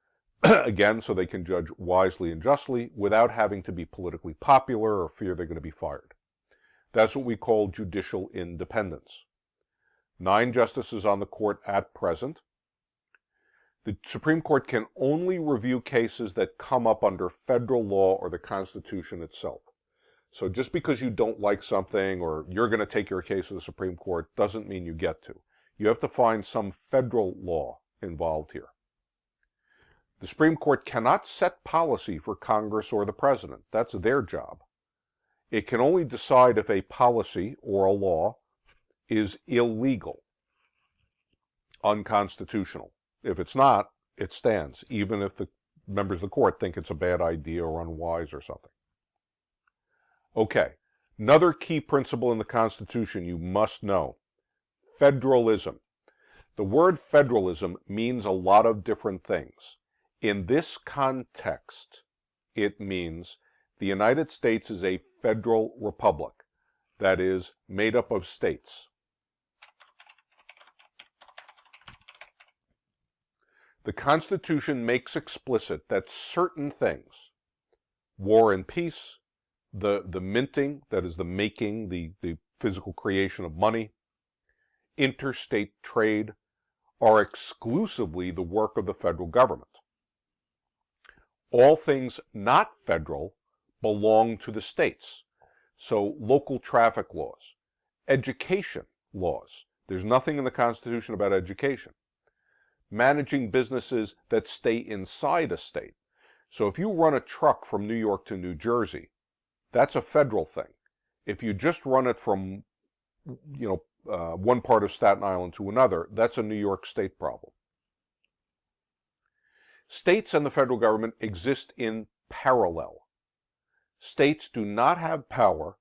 Again, so they can judge wisely and justly without having to be politically popular or fear they're going to be fired. That's what we call judicial independence. 9 justices on the court at present. The Supreme Court can only review cases that come up under federal law or the Constitution itself. So just because you don't like something or you're going to take your case to the Supreme Court doesn't mean you get to. You have to find some federal law involved here. The Supreme Court cannot set policy for Congress or the President. That's their job. It can only decide if a policy or a law is illegal, unconstitutional. If it's not, it stands, even if the members of the court think it's a bad idea or unwise or something. Okay, another key principle in the Constitution you must know, federalism. The word federalism means a lot of different things. In this context, it means the United States is a federal republic, that is, made up of states. The Constitution makes explicit that certain things, war and peace, the minting, that is the making, the physical creation of money, interstate trade, are exclusively the work of the federal government. All things not federal belong to the states. So local traffic laws, education laws. There's nothing in the Constitution about education. Managing businesses that stay inside a state. So if you run a truck from New York to New Jersey, that's a federal thing. If you just run it from, one part of Staten Island to another, that's a New York State problem. States and the federal government exist in parallel. States do not have power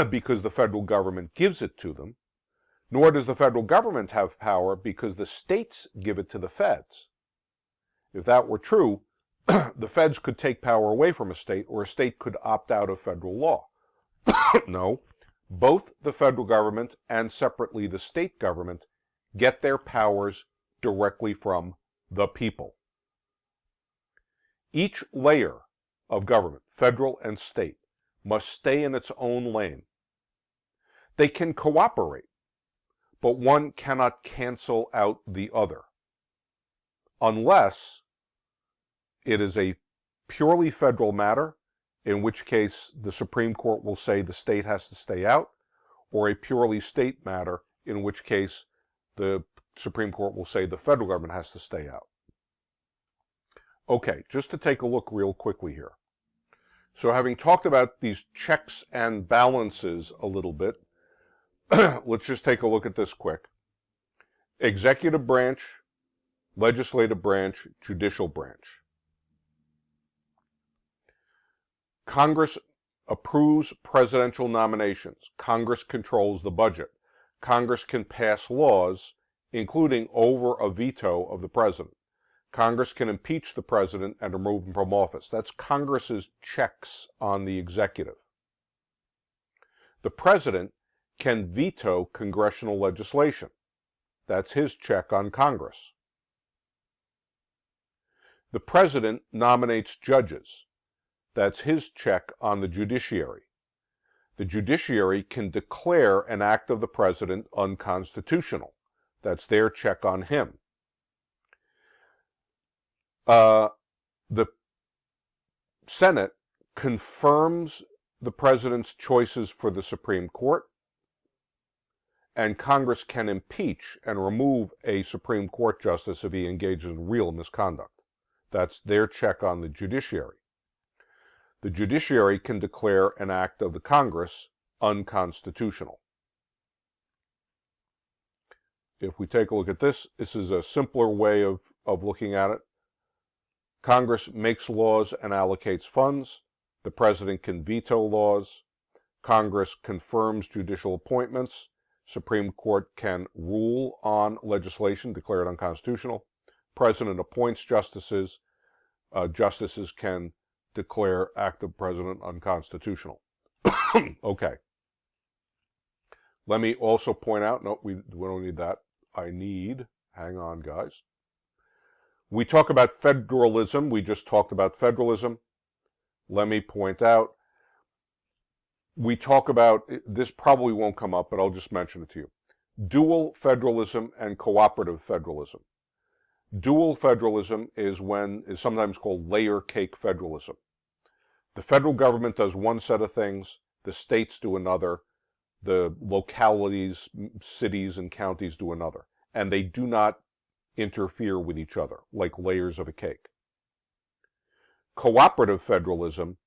because the federal government gives it to them, nor does the federal government have power because the states give it to the feds. If that were true, the feds could take power away from a state, or a state could opt out of federal law. No, both the federal government and separately the state government get their powers directly from the people. Each layer of government, federal and state, must stay in its own lane. They can cooperate, but one cannot cancel out the other, unless it is a purely federal matter, in which case the Supreme Court will say the state has to stay out, or a purely state matter, in which case the Supreme Court will say the federal government has to stay out. Okay, just to take a look real quickly here. So having talked about these checks and balances a little bit, let's just take a look at this quick. Executive branch, legislative branch, judicial branch. Congress approves presidential nominations. Congress controls the budget. Congress can pass laws, including over a veto of the president. Congress can impeach the president and remove him from office. That's Congress's checks on the executive. The president can veto congressional legislation. That's his check on Congress. The president nominates judges. That's his check on the judiciary. The judiciary can declare an act of the president unconstitutional. That's their check on him. The Senate confirms the president's choices for the Supreme Court, and Congress can impeach and remove a Supreme Court justice if he engages in real misconduct. That's their check on the judiciary. The judiciary can declare an act of the Congress unconstitutional. If we take a look at this, this is a simpler way of looking at it. Congress makes laws and allocates funds. The president can veto laws. Congress confirms judicial appointments. Supreme Court can rule on legislation declared unconstitutional. President appoints justices. Justices can declare act of president unconstitutional. Okay. Let me also point out, no, we don't need that. Hang on, guys. We talk about federalism. We just talked about federalism. Let me point out, we talk about, this probably won't come up, but I'll just mention it to you. Dual federalism and cooperative federalism. Dual federalism is sometimes called layer cake federalism. The federal government does one set of things, the states do another, the localities, cities and counties do another, and they do not interfere with each other like layers of a cake. Cooperative federalism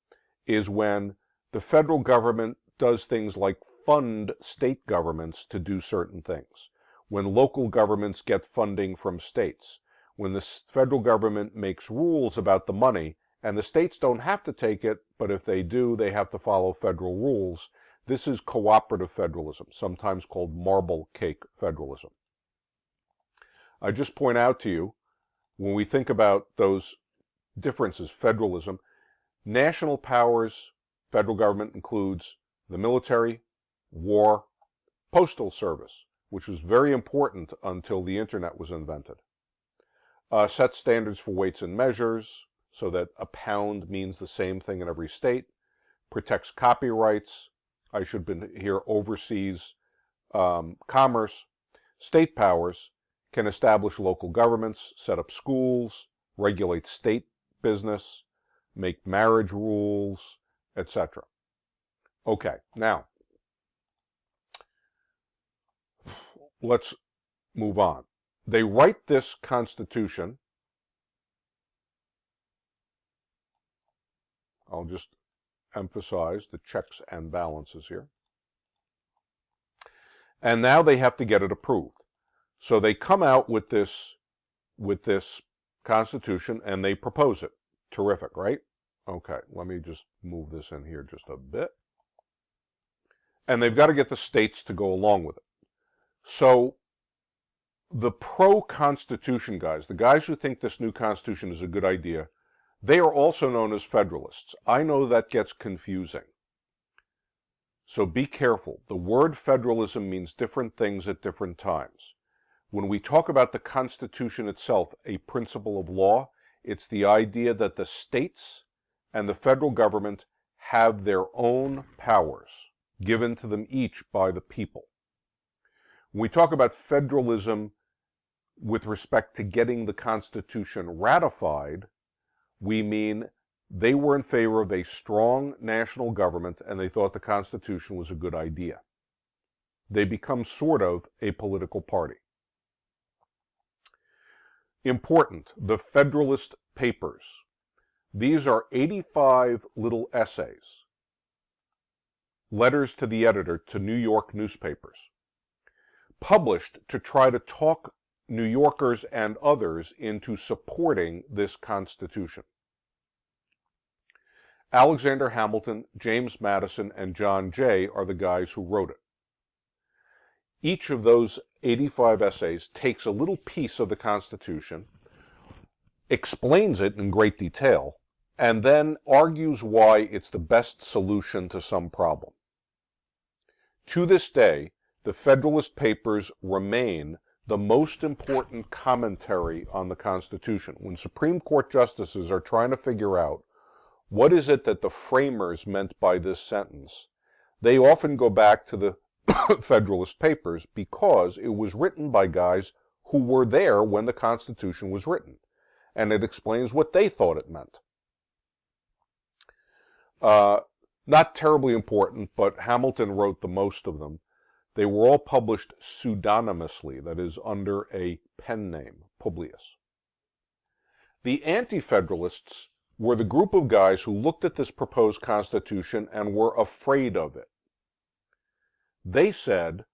is when the federal government does things like fund state governments to do certain things, when local governments get funding from states, when the federal government makes rules about the money, and the states don't have to take it, but if they do, they have to follow federal rules. This is cooperative federalism, sometimes called marble cake federalism. I just point out to you, when we think about those differences, federalism, national powers, federal government includes the military, war, postal service, which was very important until the internet was invented. Set standards for weights and measures, so that a pound means the same thing in every state. Protects copyrights. I should be here, oversees commerce. State powers can establish local governments, set up schools, regulate state business, make marriage rules, etc. Okay, now, let's move on. They write this Constitution. I'll just emphasize the checks and balances here. And now they have to get it approved. So they come out with this Constitution and they propose it. Terrific, right? Okay, let me just move this in here just a bit. And they've got to get the states to go along with it. So the pro-Constitution guys, the guys who think this new Constitution is a good idea, they are also known as Federalists. I know that gets confusing. So be careful. The word federalism means different things at different times. When we talk about the Constitution itself, a principle of law, it's the idea that the states and the federal government have their own powers given to them each by the people. When we talk about federalism with respect to getting the Constitution ratified, we mean they were in favor of a strong national government and they thought the Constitution was a good idea. They become sort of a political party. Important, the Federalist Papers. These are 85 little essays, letters to the editor to New York newspapers, published to try to talk New Yorkers and others into supporting this Constitution. Alexander Hamilton, James Madison, and John Jay are the guys who wrote it. Each of those 85 essays takes a little piece of the Constitution, explains it in great detail, and then argues why it's the best solution to some problem. To this day, the Federalist Papers remain the most important commentary on the Constitution. When Supreme Court justices are trying to figure out what is it that the framers meant by this sentence, they often go back to the Federalist Papers because it was written by guys who were there when the Constitution was written, and it explains what they thought it meant. Not terribly important, but Hamilton wrote the most of them. They were all published pseudonymously, that is, under a pen name, Publius. The Anti-Federalists were the group of guys who looked at this proposed Constitution and were afraid of it. They said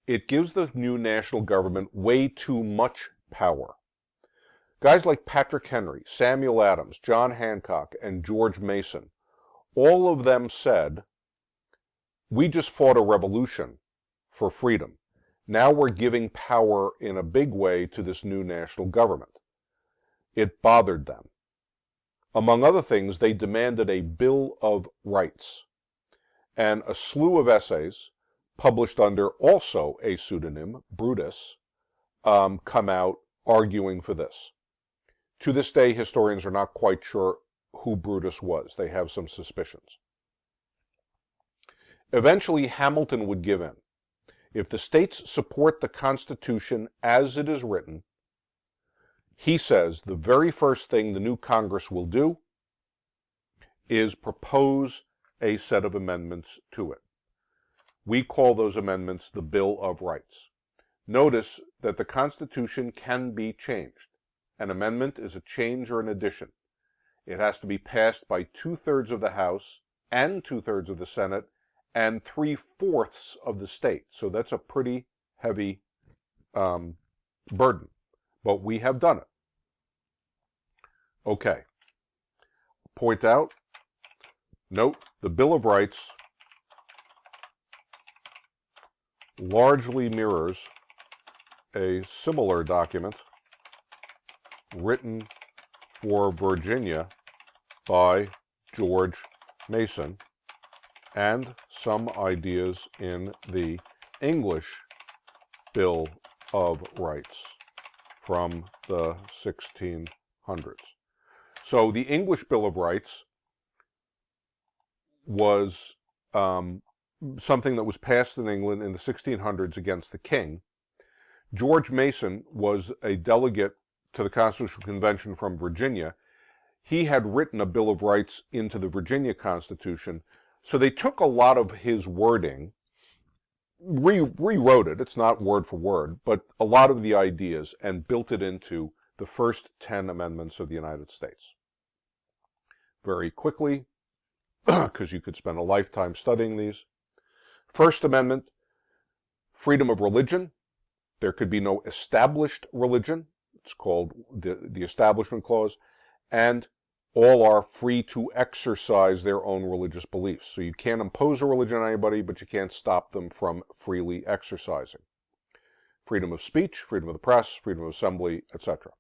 it gives the new national government way too much power. Guys like Patrick Henry, Samuel Adams, John Hancock, and George Mason, all of them said, we just fought a revolution for freedom. Now we're giving power in a big way to this new national government. It bothered them. Among other things, they demanded a Bill of Rights, and a slew of essays, published under also a pseudonym, Brutus, come out arguing for this. To this day, historians are not quite sure who Brutus was. They have some suspicions. Eventually, Hamilton would give in. If the states support the Constitution as it is written, he says the very first thing the new Congress will do is propose a set of amendments to it. We call those amendments the Bill of Rights. Notice that the Constitution can be changed. An amendment is a change or an addition. It has to be passed by 2/3 of the House and 2/3 of the Senate and 3/4 of the state. So that's a pretty heavy burden. But we have done it. Okay. Point out, note, the Bill of Rights largely mirrors a similar document written for Virginia by George Mason, and some ideas in the English Bill of Rights from the 1600s. So the English Bill of Rights was something that was passed in England in the 1600s against the king. George Mason was a delegate to the Constitutional Convention from Virginia. he had written a Bill of Rights into the Virginia Constitution, so they took a lot of his wording, rewrote it, it's not word for word, but a lot of the ideas, and built it into the first 10 amendments of the United States. Very quickly, because you could spend a lifetime studying these. First Amendment, freedom of religion. There could be no established religion. It's called the Establishment Clause. And all are free to exercise their own religious beliefs. So you can't impose a religion on anybody, but you can't stop them from freely exercising. Freedom of speech, freedom of the press, freedom of assembly, etc.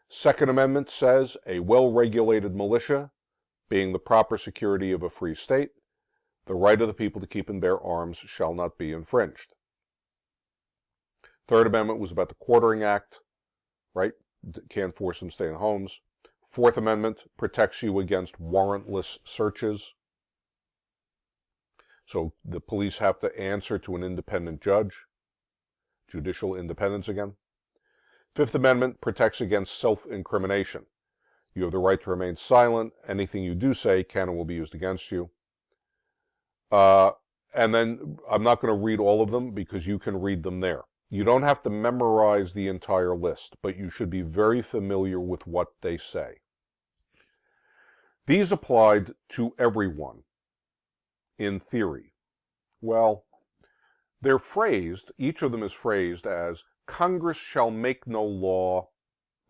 Second Amendment says a well-regulated militia, being the proper security of a free state, the right of the people to keep and bear arms shall not be infringed. Third Amendment was about the Quartering Act, right? Can't force them to stay in homes. Fourth Amendment protects you against warrantless searches. So the police have to answer to an independent judge. Judicial independence again. Fifth Amendment protects against self-incrimination. You have the right to remain silent. Anything you do say can and will be used against you. And then I'm not going to read all of them because you can read them there. You don't have to memorize the entire list, but you should be very familiar with what they say. These applied to everyone, in theory. Well, they're phrased, each of them is phrased as, Congress shall make no law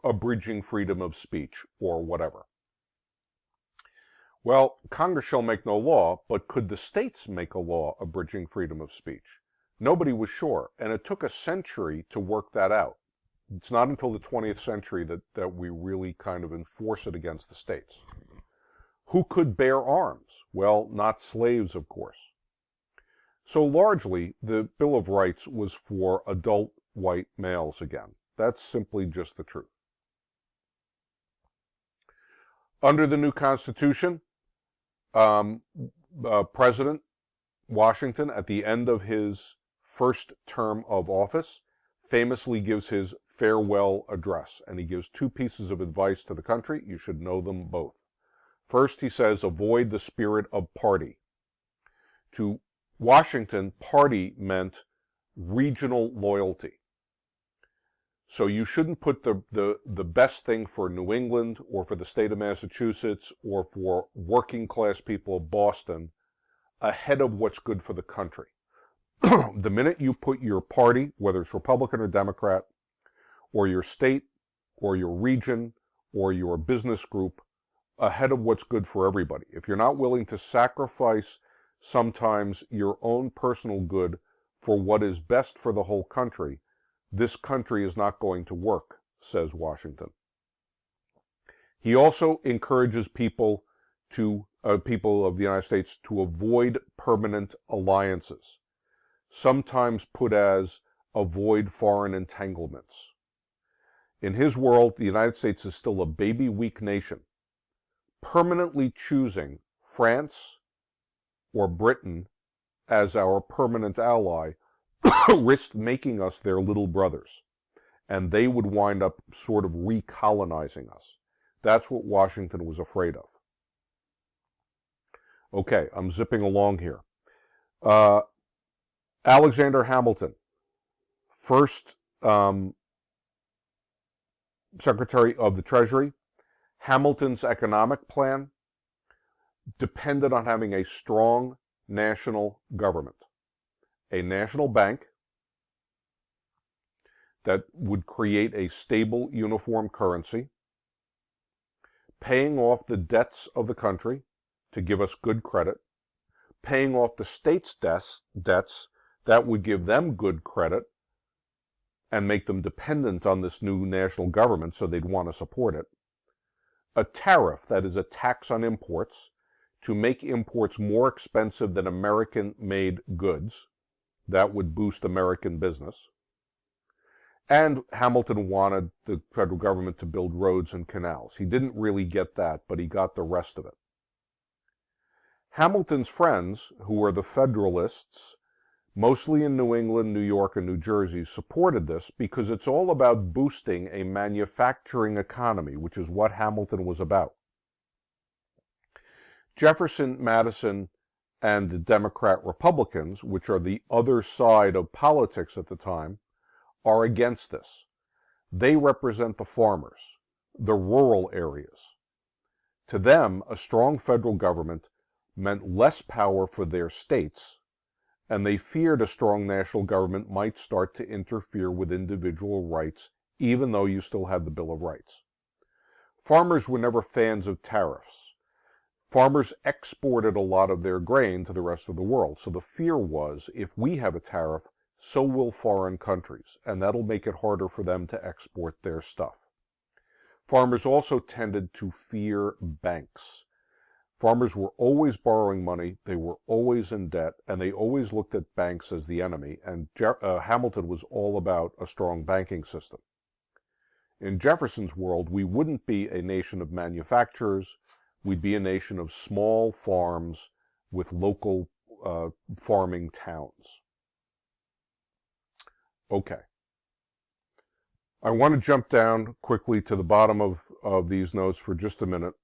abridging freedom of speech, or whatever. Well, Congress shall make no law, but could the states make a law abridging freedom of speech? Nobody was sure, and it took a century to work that out. It's not until the 20th century that we really kind of enforce it against the states. Who could bear arms? Well, not slaves, of course. So largely, the Bill of Rights was for adult white males again. That's simply just the truth. Under the new Constitution, President Washington, at the end of his first term of office, famously gives his farewell address, and he gives two pieces of advice to the country. You should know them both. First, he says, avoid the spirit of party. To Washington, party meant regional loyalty. So you shouldn't put the best thing for New England or for the state of Massachusetts or for working class people of Boston ahead of what's good for the country. The minute you put your party, whether it's Republican or Democrat, or your state, or your region, or your business group, ahead of what's good for everybody, if you're not willing to sacrifice sometimes your own personal good for what is best for the whole country, this country is not going to work, says Washington. He also encourages people of the United States to avoid permanent alliances, sometimes put as avoid foreign entanglements. In his world, the United States is still a baby weak nation. Permanently choosing France or Britain as our permanent ally risked making us their little brothers, and they would wind up sort of recolonizing us. That's what Washington was afraid of. Okay, I'm zipping along here. Alexander Hamilton, first Secretary of the Treasury. Hamilton's economic plan depended on having a strong national government, a national bank that would create a stable, uniform currency, paying off the debts of the country to give us good credit, paying off the states' debts that would give them good credit and make them dependent on this new national government so they'd want to support it. A tariff, that is a tax on imports, to make imports more expensive than American-made goods. That would boost American business. And Hamilton wanted the federal government to build roads and canals. He didn't really get that, but he got the rest of it. Hamilton's friends, who were the Federalists, mostly in New England, New York, and New Jersey, supported this because it's all about boosting a manufacturing economy, which is what Hamilton was about. Jefferson, Madison, and the Democrat Republicans, which are the other side of politics at the time, are against this. They represent the farmers, the rural areas. To them, a strong federal government meant less power for their states, and they feared a strong national government might start to interfere with individual rights, even though you still had the Bill of Rights. Farmers were never fans of tariffs. Farmers exported a lot of their grain to the rest of the world, so the fear was, if we have a tariff, so will foreign countries, and that'll make it harder for them to export their stuff. Farmers also tended to fear banks. Farmers were always borrowing money, they were always in debt, and they always looked at banks as the enemy, and Hamilton was all about a strong banking system. In Jefferson's world, we wouldn't be a nation of manufacturers, we'd be a nation of small farms with local farming towns. Okay. I want to jump down quickly to the bottom of these notes for just a minute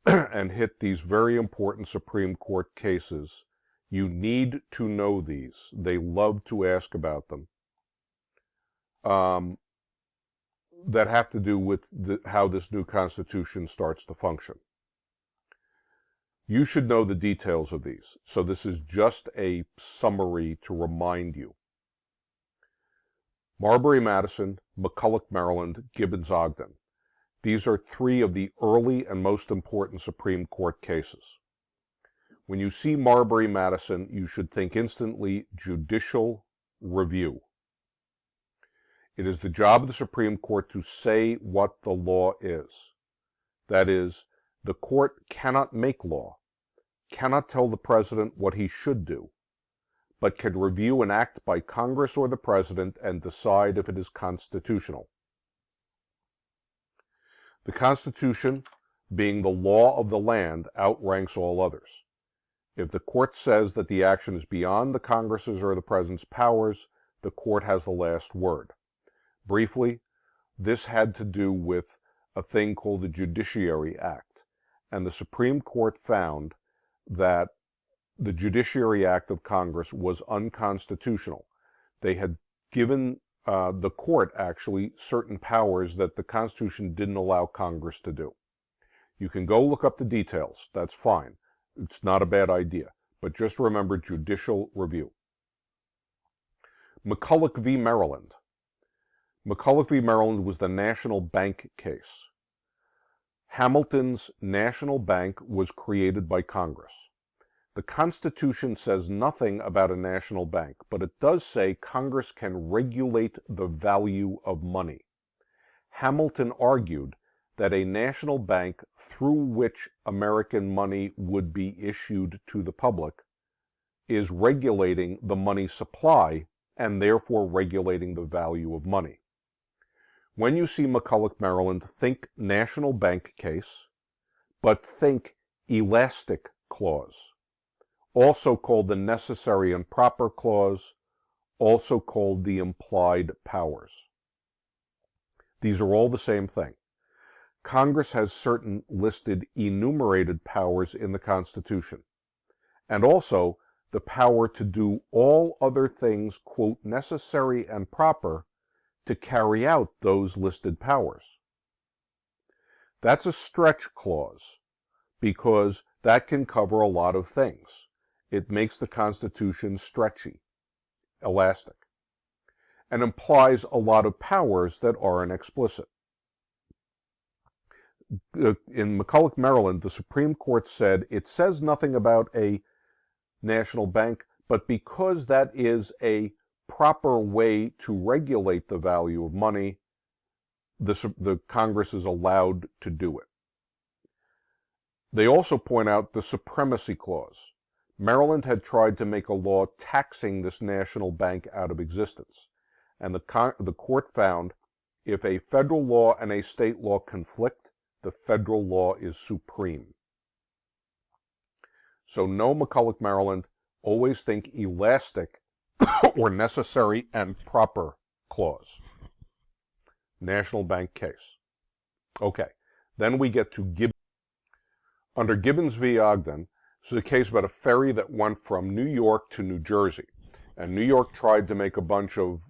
and hit these very important Supreme Court cases. You need to know these. They love to ask about them. That have to do with how this new Constitution starts to function. You should know the details of these, so this is just a summary to remind you. Marbury-Madison, McCulloch, Maryland, Gibbons-Ogden. These are three of the early and most important Supreme Court cases. When you see Marbury-Madison, you should think instantly judicial review. It is the job of the Supreme Court to say what the law is. That is, the court cannot make law, cannot tell the president what he should do, but can review an act by Congress or the president and decide if it is constitutional. The Constitution, being the law of the land, outranks all others. If the court says that the action is beyond the Congress's or the president's powers, the court has the last word. Briefly, this had to do with a thing called the Judiciary Act, and the Supreme Court found that the Judiciary Act of Congress was unconstitutional. They had given the court, actually, certain powers that the Constitution didn't allow Congress to do. You can go look up the details. That's fine. It's not a bad idea. But just remember judicial review. McCulloch v. Maryland. McCulloch v. Maryland was the national bank case. Hamilton's national bank was created by Congress. The Constitution says nothing about a national bank, but it does say Congress can regulate the value of money. Hamilton argued that a national bank through which American money would be issued to the public is regulating the money supply and therefore regulating the value of money. When you see McCulloch, Maryland, think national bank case, but think elastic clause, also called the necessary and proper clause, also called the implied powers. These are all the same thing. Congress has certain listed enumerated powers in the Constitution, and also the power to do all other things, quote, necessary and proper to carry out those listed powers. That's a stretch clause, because that can cover a lot of things. It makes the Constitution stretchy, elastic, and implies a lot of powers that aren't explicit. In McCulloch, Maryland, the Supreme Court said it says nothing about a national bank, but because that is a proper way to regulate the value of money, the Congress is allowed to do it. They also point out the supremacy clause. Maryland had tried to make a law taxing this national bank out of existence, and the court found if a federal law and a state law conflict, the federal law is supreme. So no, McCulloch, Maryland, always think elastic or necessary and proper clause. National bank case. Okay, then we get to Gibbons. Under Gibbons v. Ogden, This is a case about a ferry that went from New York to New Jersey. And New York tried to make a bunch of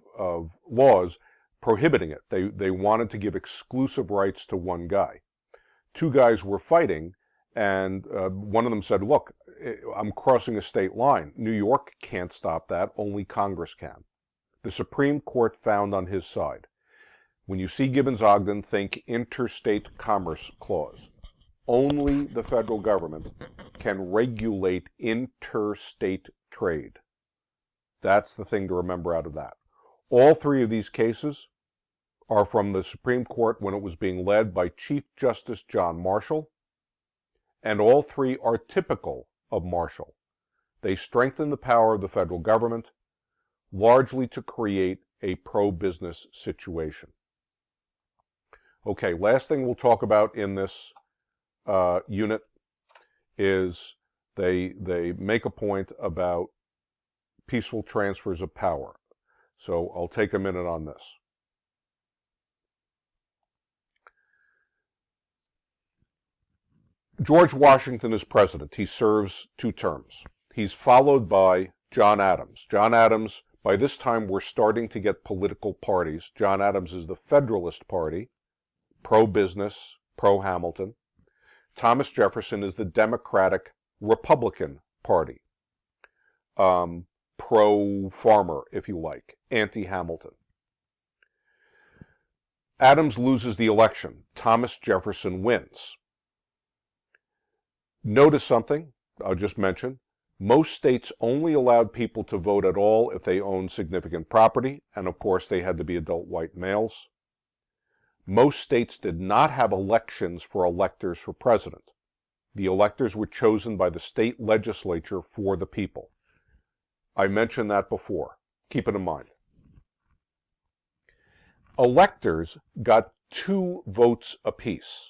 laws prohibiting it. They wanted to give exclusive rights to one guy. Two guys were fighting, and one of them said, look, I'm crossing a state line. New York can't stop that. Only Congress can. The Supreme Court found on his side. When you see Gibbons-Ogden, think Interstate Commerce Clause. Only the federal government can regulate interstate trade. That's the thing to remember out of that. All three of these cases are from the Supreme Court when it was being led by Chief Justice John Marshall, and all three are typical of Marshall. They strengthen the power of the federal government, largely to create a pro-business situation. Okay, last thing we'll talk about in this unit is they make a point about peaceful transfers of power. So I'll take a minute on this. George Washington is president. He serves 2 terms. He's followed by John Adams. John Adams, by this time we're starting to get political parties. John Adams is the Federalist Party, pro-business, pro-Hamilton. Thomas Jefferson is the Democratic Republican Party, pro-farmer, if you like, anti-Hamilton. Adams loses the election. Thomas Jefferson wins. Notice something I'll just mention. Most states only allowed people to vote at all if they owned significant property, and of course they had to be adult white males. Most states did not have elections for electors for president. The electors were chosen by the state legislature for the people. I mentioned that before. Keep it in mind. Electors got 2 votes apiece.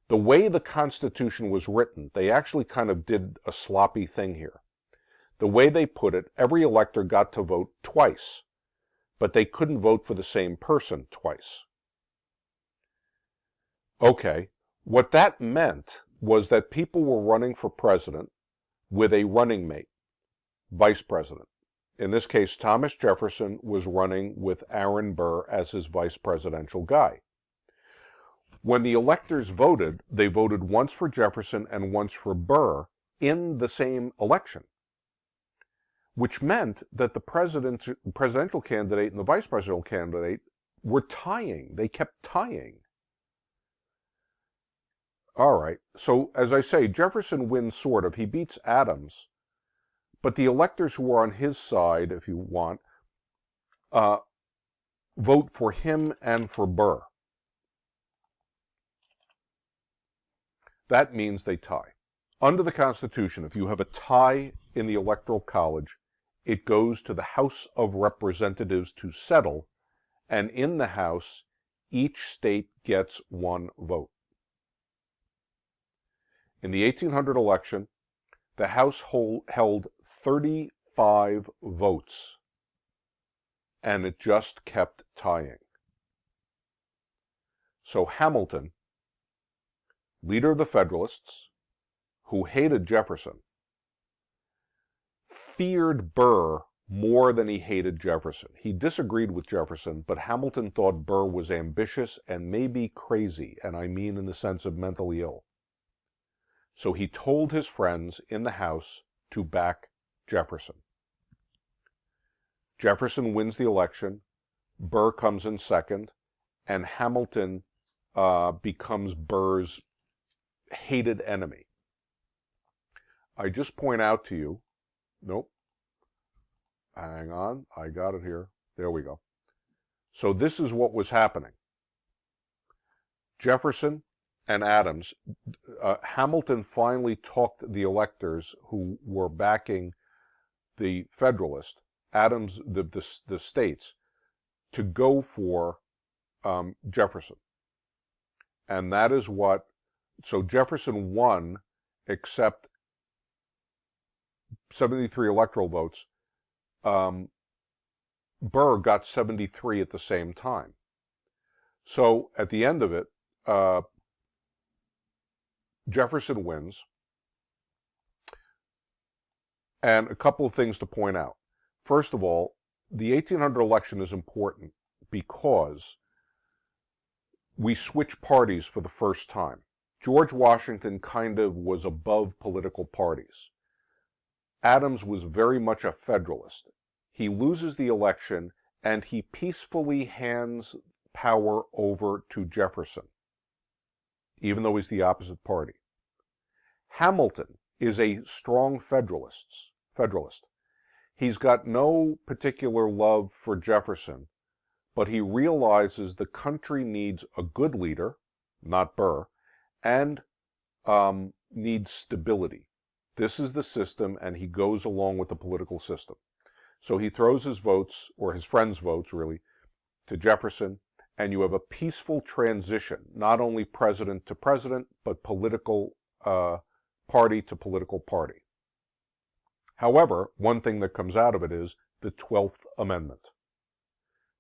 The way the Constitution was written, they actually kind of did a sloppy thing here. The way they put it, every elector got to vote twice, but they couldn't vote for the same person twice. Okay, what that meant was that people were running for president with a running mate, vice president. In this case, Thomas Jefferson was running with Aaron Burr as his vice presidential guy. When the electors voted, they voted once for Jefferson and once for Burr in the same election, which meant that the presidential candidate and the vice presidential candidate were tying. They kept tying. All right, so as I say, Jefferson wins sort of. He beats Adams, but the electors who are on his side, if you want, vote for him and for Burr. That means they tie. Under the Constitution, if you have a tie in the Electoral College, it goes to the House of Representatives to settle, and in the House, each state gets 1 vote. In the 1800 election, the House held 35 votes, and it just kept tying. So Hamilton, leader of the Federalists, who hated Jefferson, feared Burr more than he hated Jefferson. He disagreed with Jefferson, but Hamilton thought Burr was ambitious and maybe crazy, and I mean in the sense of mentally ill. So he told his friends in the House to back Jefferson. Jefferson wins the election, Burr comes in second, and Hamilton becomes Burr's hated enemy. I just point out to you, nope, hang on, I got it here. There we go. So this is what was happening. Jefferson and Adams, Hamilton finally talked the electors who were backing the Federalist, Adams, the states, to go for Jefferson. And that is what, so Jefferson won, except 73 electoral votes. Burr got 73 at the same time. So at the end of it, Jefferson wins. And a couple of things to point out. First of all, the 1800 election is important because we switch parties for the first time. George Washington kind of was above political parties. Adams was very much a Federalist. He loses the election and he peacefully hands power over to Jefferson, even though he's the opposite party. Hamilton is a strong Federalist. He's got no particular love for Jefferson, but he realizes the country needs a good leader, not Burr, and needs stability. This is the system, and he goes along with the political system. So he throws his votes, or his friends' votes, really, to Jefferson, and you have a peaceful transition, not only president to president, but political party to political party. However, one thing that comes out of it is the 12th Amendment.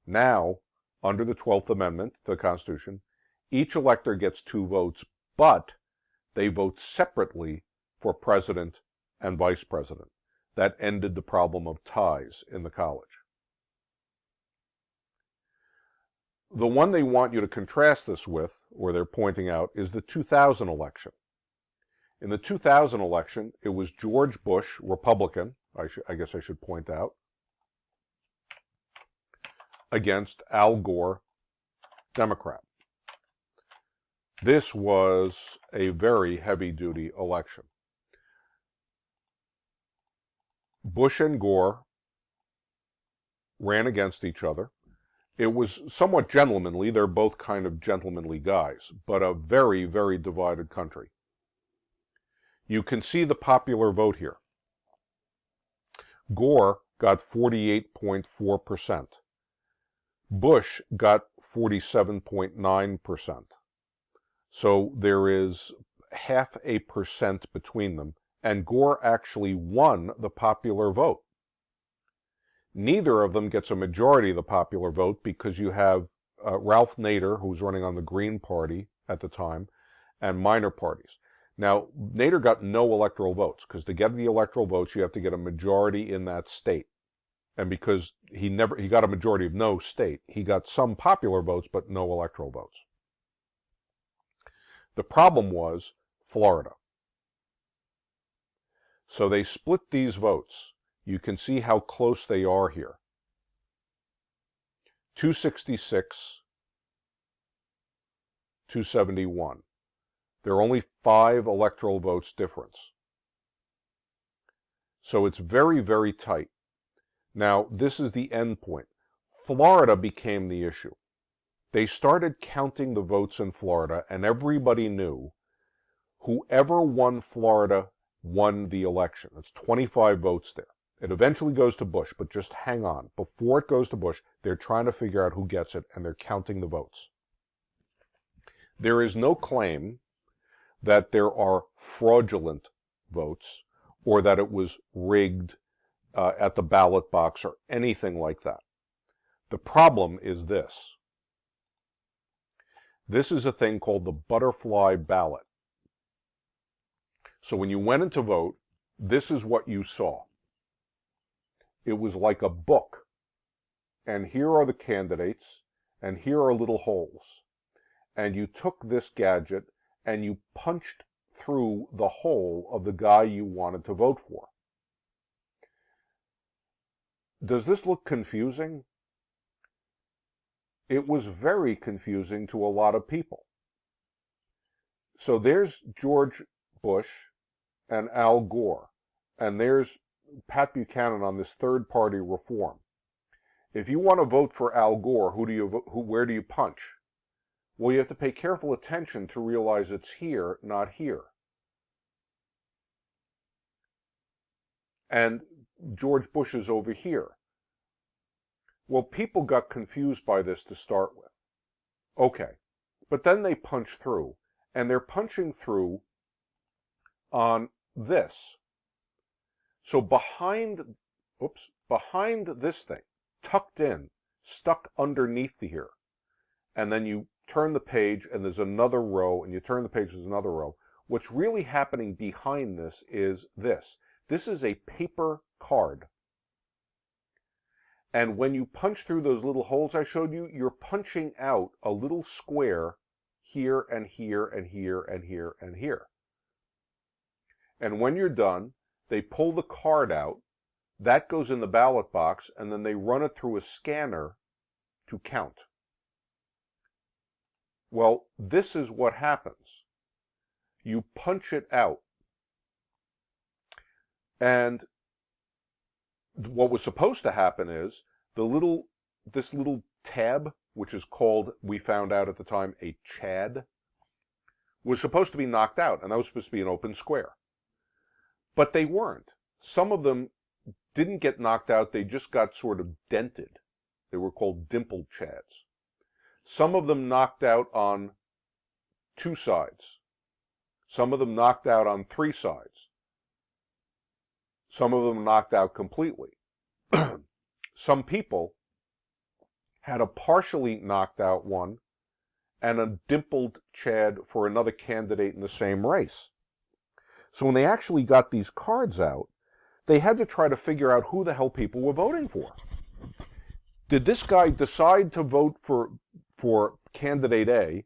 Now, under the 12th Amendment to the Constitution, each elector gets 2 votes, but they vote separately for president and vice president. That ended the problem of ties in the college. The one they want you to contrast this with, or they're pointing out, is the 2000 election. In the 2000 election, it was George Bush, Republican, I guess I should point out, against Al Gore, Democrat. This was a very heavy-duty election. Bush and Gore ran against each other. It was somewhat gentlemanly. They're both kind of gentlemanly guys, but a very, very divided country. You can see the popular vote here. Gore got 48.4%. Bush got 47.9%. So there is 0.5% between them, and Gore actually won the popular vote. Neither of them gets a majority of the popular vote because you have Ralph Nader, who was running on the Green Party at the time, and minor parties. Now, Nader got no electoral votes, because to get the electoral votes, you have to get a majority in that state. And because he got a majority of no state, he got some popular votes, but no electoral votes. The problem was Florida. So they split these votes. You can see how close they are here. 266, 271. There are only 5 electoral votes difference. So it's very, very tight. Now, this is the end point. Florida became the issue. They started counting the votes in Florida, and everybody knew whoever won Florida won the election. It's 25 votes there. It eventually goes to Bush, but just hang on. Before it goes to Bush, they're trying to figure out who gets it, and they're counting the votes. There is no claim that there are fraudulent votes or that it was rigged at the ballot box or anything like that. The problem is this. This is a thing called the butterfly ballot. So when you went in to vote, this is what you saw. It was like a book. And here are the candidates, and here are little holes. And you took this gadget and you punched through the hole of the guy you wanted to vote for. Does this look confusing? It was very confusing to a lot of people. So there's George Bush and Al Gore, and there's Pat Buchanan on this third-party reform. If you want to vote for Al Gore, where do you punch? Well, you have to pay careful attention to realize it's here, not here. And George Bush is over here. Well, people got confused by this to start with. Okay, but then they punch through, and they're punching through on this. So behind this thing, tucked in, stuck underneath here, and then you turn the page and there's another row, and you turn the page, there's another row. What's really happening behind this is this. This is a paper card. And when you punch through those little holes I showed you, you're punching out a little square here and here and here and here and here. And when you're done, they pull the card out, that goes in the ballot box, and then they run it through a scanner to count. Well, this is what happens. You punch it out. And what was supposed to happen is this little tab, which is called, we found out at the time, a chad, was supposed to be knocked out, and that was supposed to be an open square. But they weren't. Some of them didn't get knocked out, they just got sort of dented. They were called dimpled chads. Some of them knocked out on 2 sides. Some of them knocked out on 3 sides. Some of them knocked out completely. Some people had a partially knocked out one and a dimpled chad for another candidate in the same race. So when they actually got these cards out, they had to try to figure out who the hell people were voting for. Did this guy decide to vote for candidate A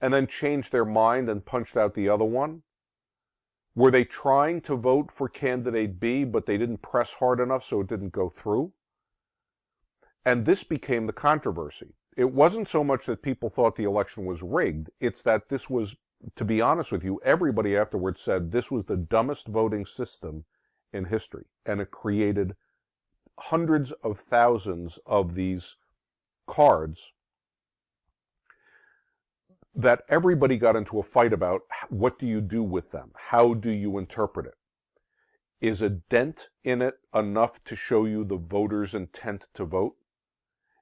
and then change their mind and punched out the other one? Were they trying to vote for candidate B, but they didn't press hard enough so it didn't go through? And this became the controversy. It wasn't so much that people thought the election was rigged, it's that this was, to be honest with you, everybody afterwards said this was the dumbest voting system in history, and it created hundreds of thousands of these cards that everybody got into a fight about. What do you do with them? How do you interpret it? Is a dent in it enough to show you the voter's intent to vote?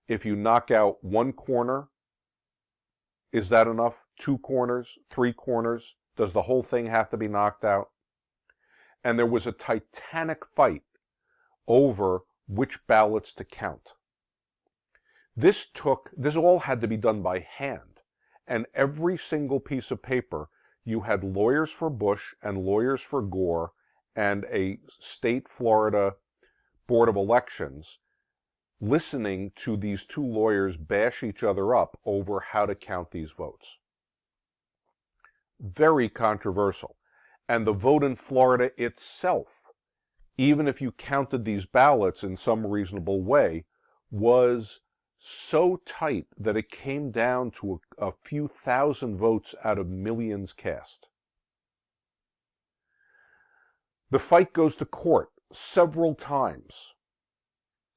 If you knock out 1 corner, is that enough? 2 corners? 3 corners? Does the whole thing have to be knocked out? And there was a titanic fight over which ballots to count. This all had to be done by hand. And every single piece of paper, you had lawyers for Bush and lawyers for Gore and a state Florida Board of Elections listening to these 2 lawyers bash each other up over how to count these votes. Very controversial. And the vote in Florida itself, even if you counted these ballots in some reasonable way, was so tight that it came down to a few thousand votes out of millions cast. The fight goes to court several times.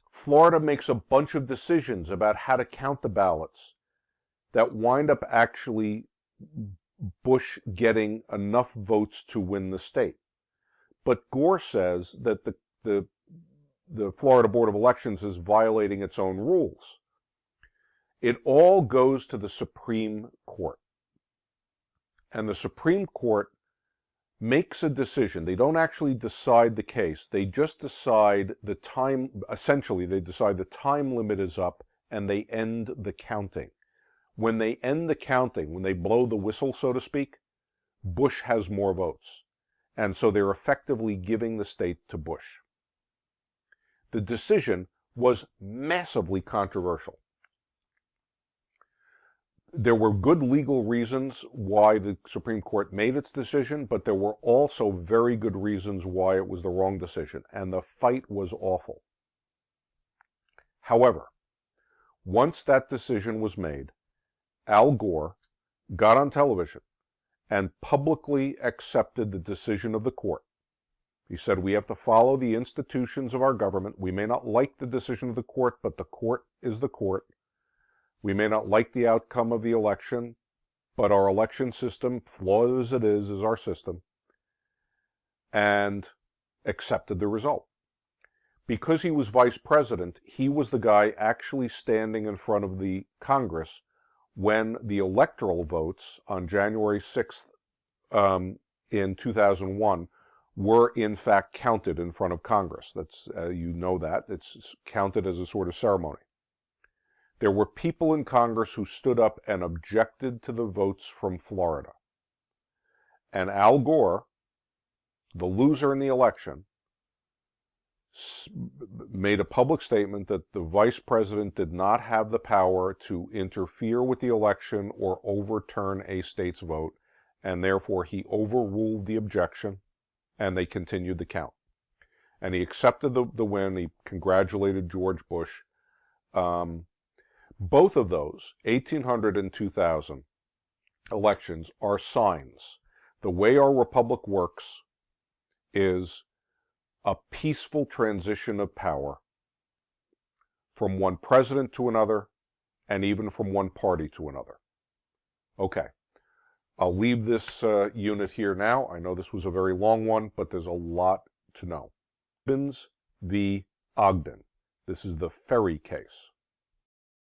Florida makes a bunch of decisions about how to count the ballots that wind up actually Bush getting enough votes to win the state. But Gore says that the Florida Board of Elections is violating its own rules. It all goes to the Supreme Court. And the Supreme Court makes a decision. They don't actually decide the case. They just decide the time, essentially they decide the time limit is up and they end the counting. When they end the counting, when they blow the whistle, so to speak, Bush has more votes. And so they're effectively giving the state to Bush. The decision was massively controversial. There were good legal reasons why the Supreme Court made its decision, but there were also very good reasons why it was the wrong decision, and the fight was awful. However, once that decision was made, Al Gore got on television and publicly accepted the decision of the court. He said, we have to follow the institutions of our government. We may not like the decision of the court, but the court is the court. We may not like the outcome of the election, but our election system, flawed as it is our system, and accepted the result. Because he was vice president, he was the guy actually standing in front of the Congress when the electoral votes on January 6th in 2001 were in fact counted in front of Congress. That's you know that. It's counted as a sort of ceremony. There were people in Congress who stood up and objected to the votes from Florida. And Al Gore, the loser in the election, made a public statement that the vice president did not have the power to interfere with the election or overturn a state's vote, and therefore he overruled the objection, and they continued the count. And he accepted the win. He congratulated George Bush. Both of those, 1800 and 2000 elections, are signs. The way our republic works is a peaceful transition of power from one president to another, and even from one party to another. Okay, I'll leave this unit here now. I know this was a very long one, but there's a lot to know. Gibbons v. Ogden. This is the Ferry case.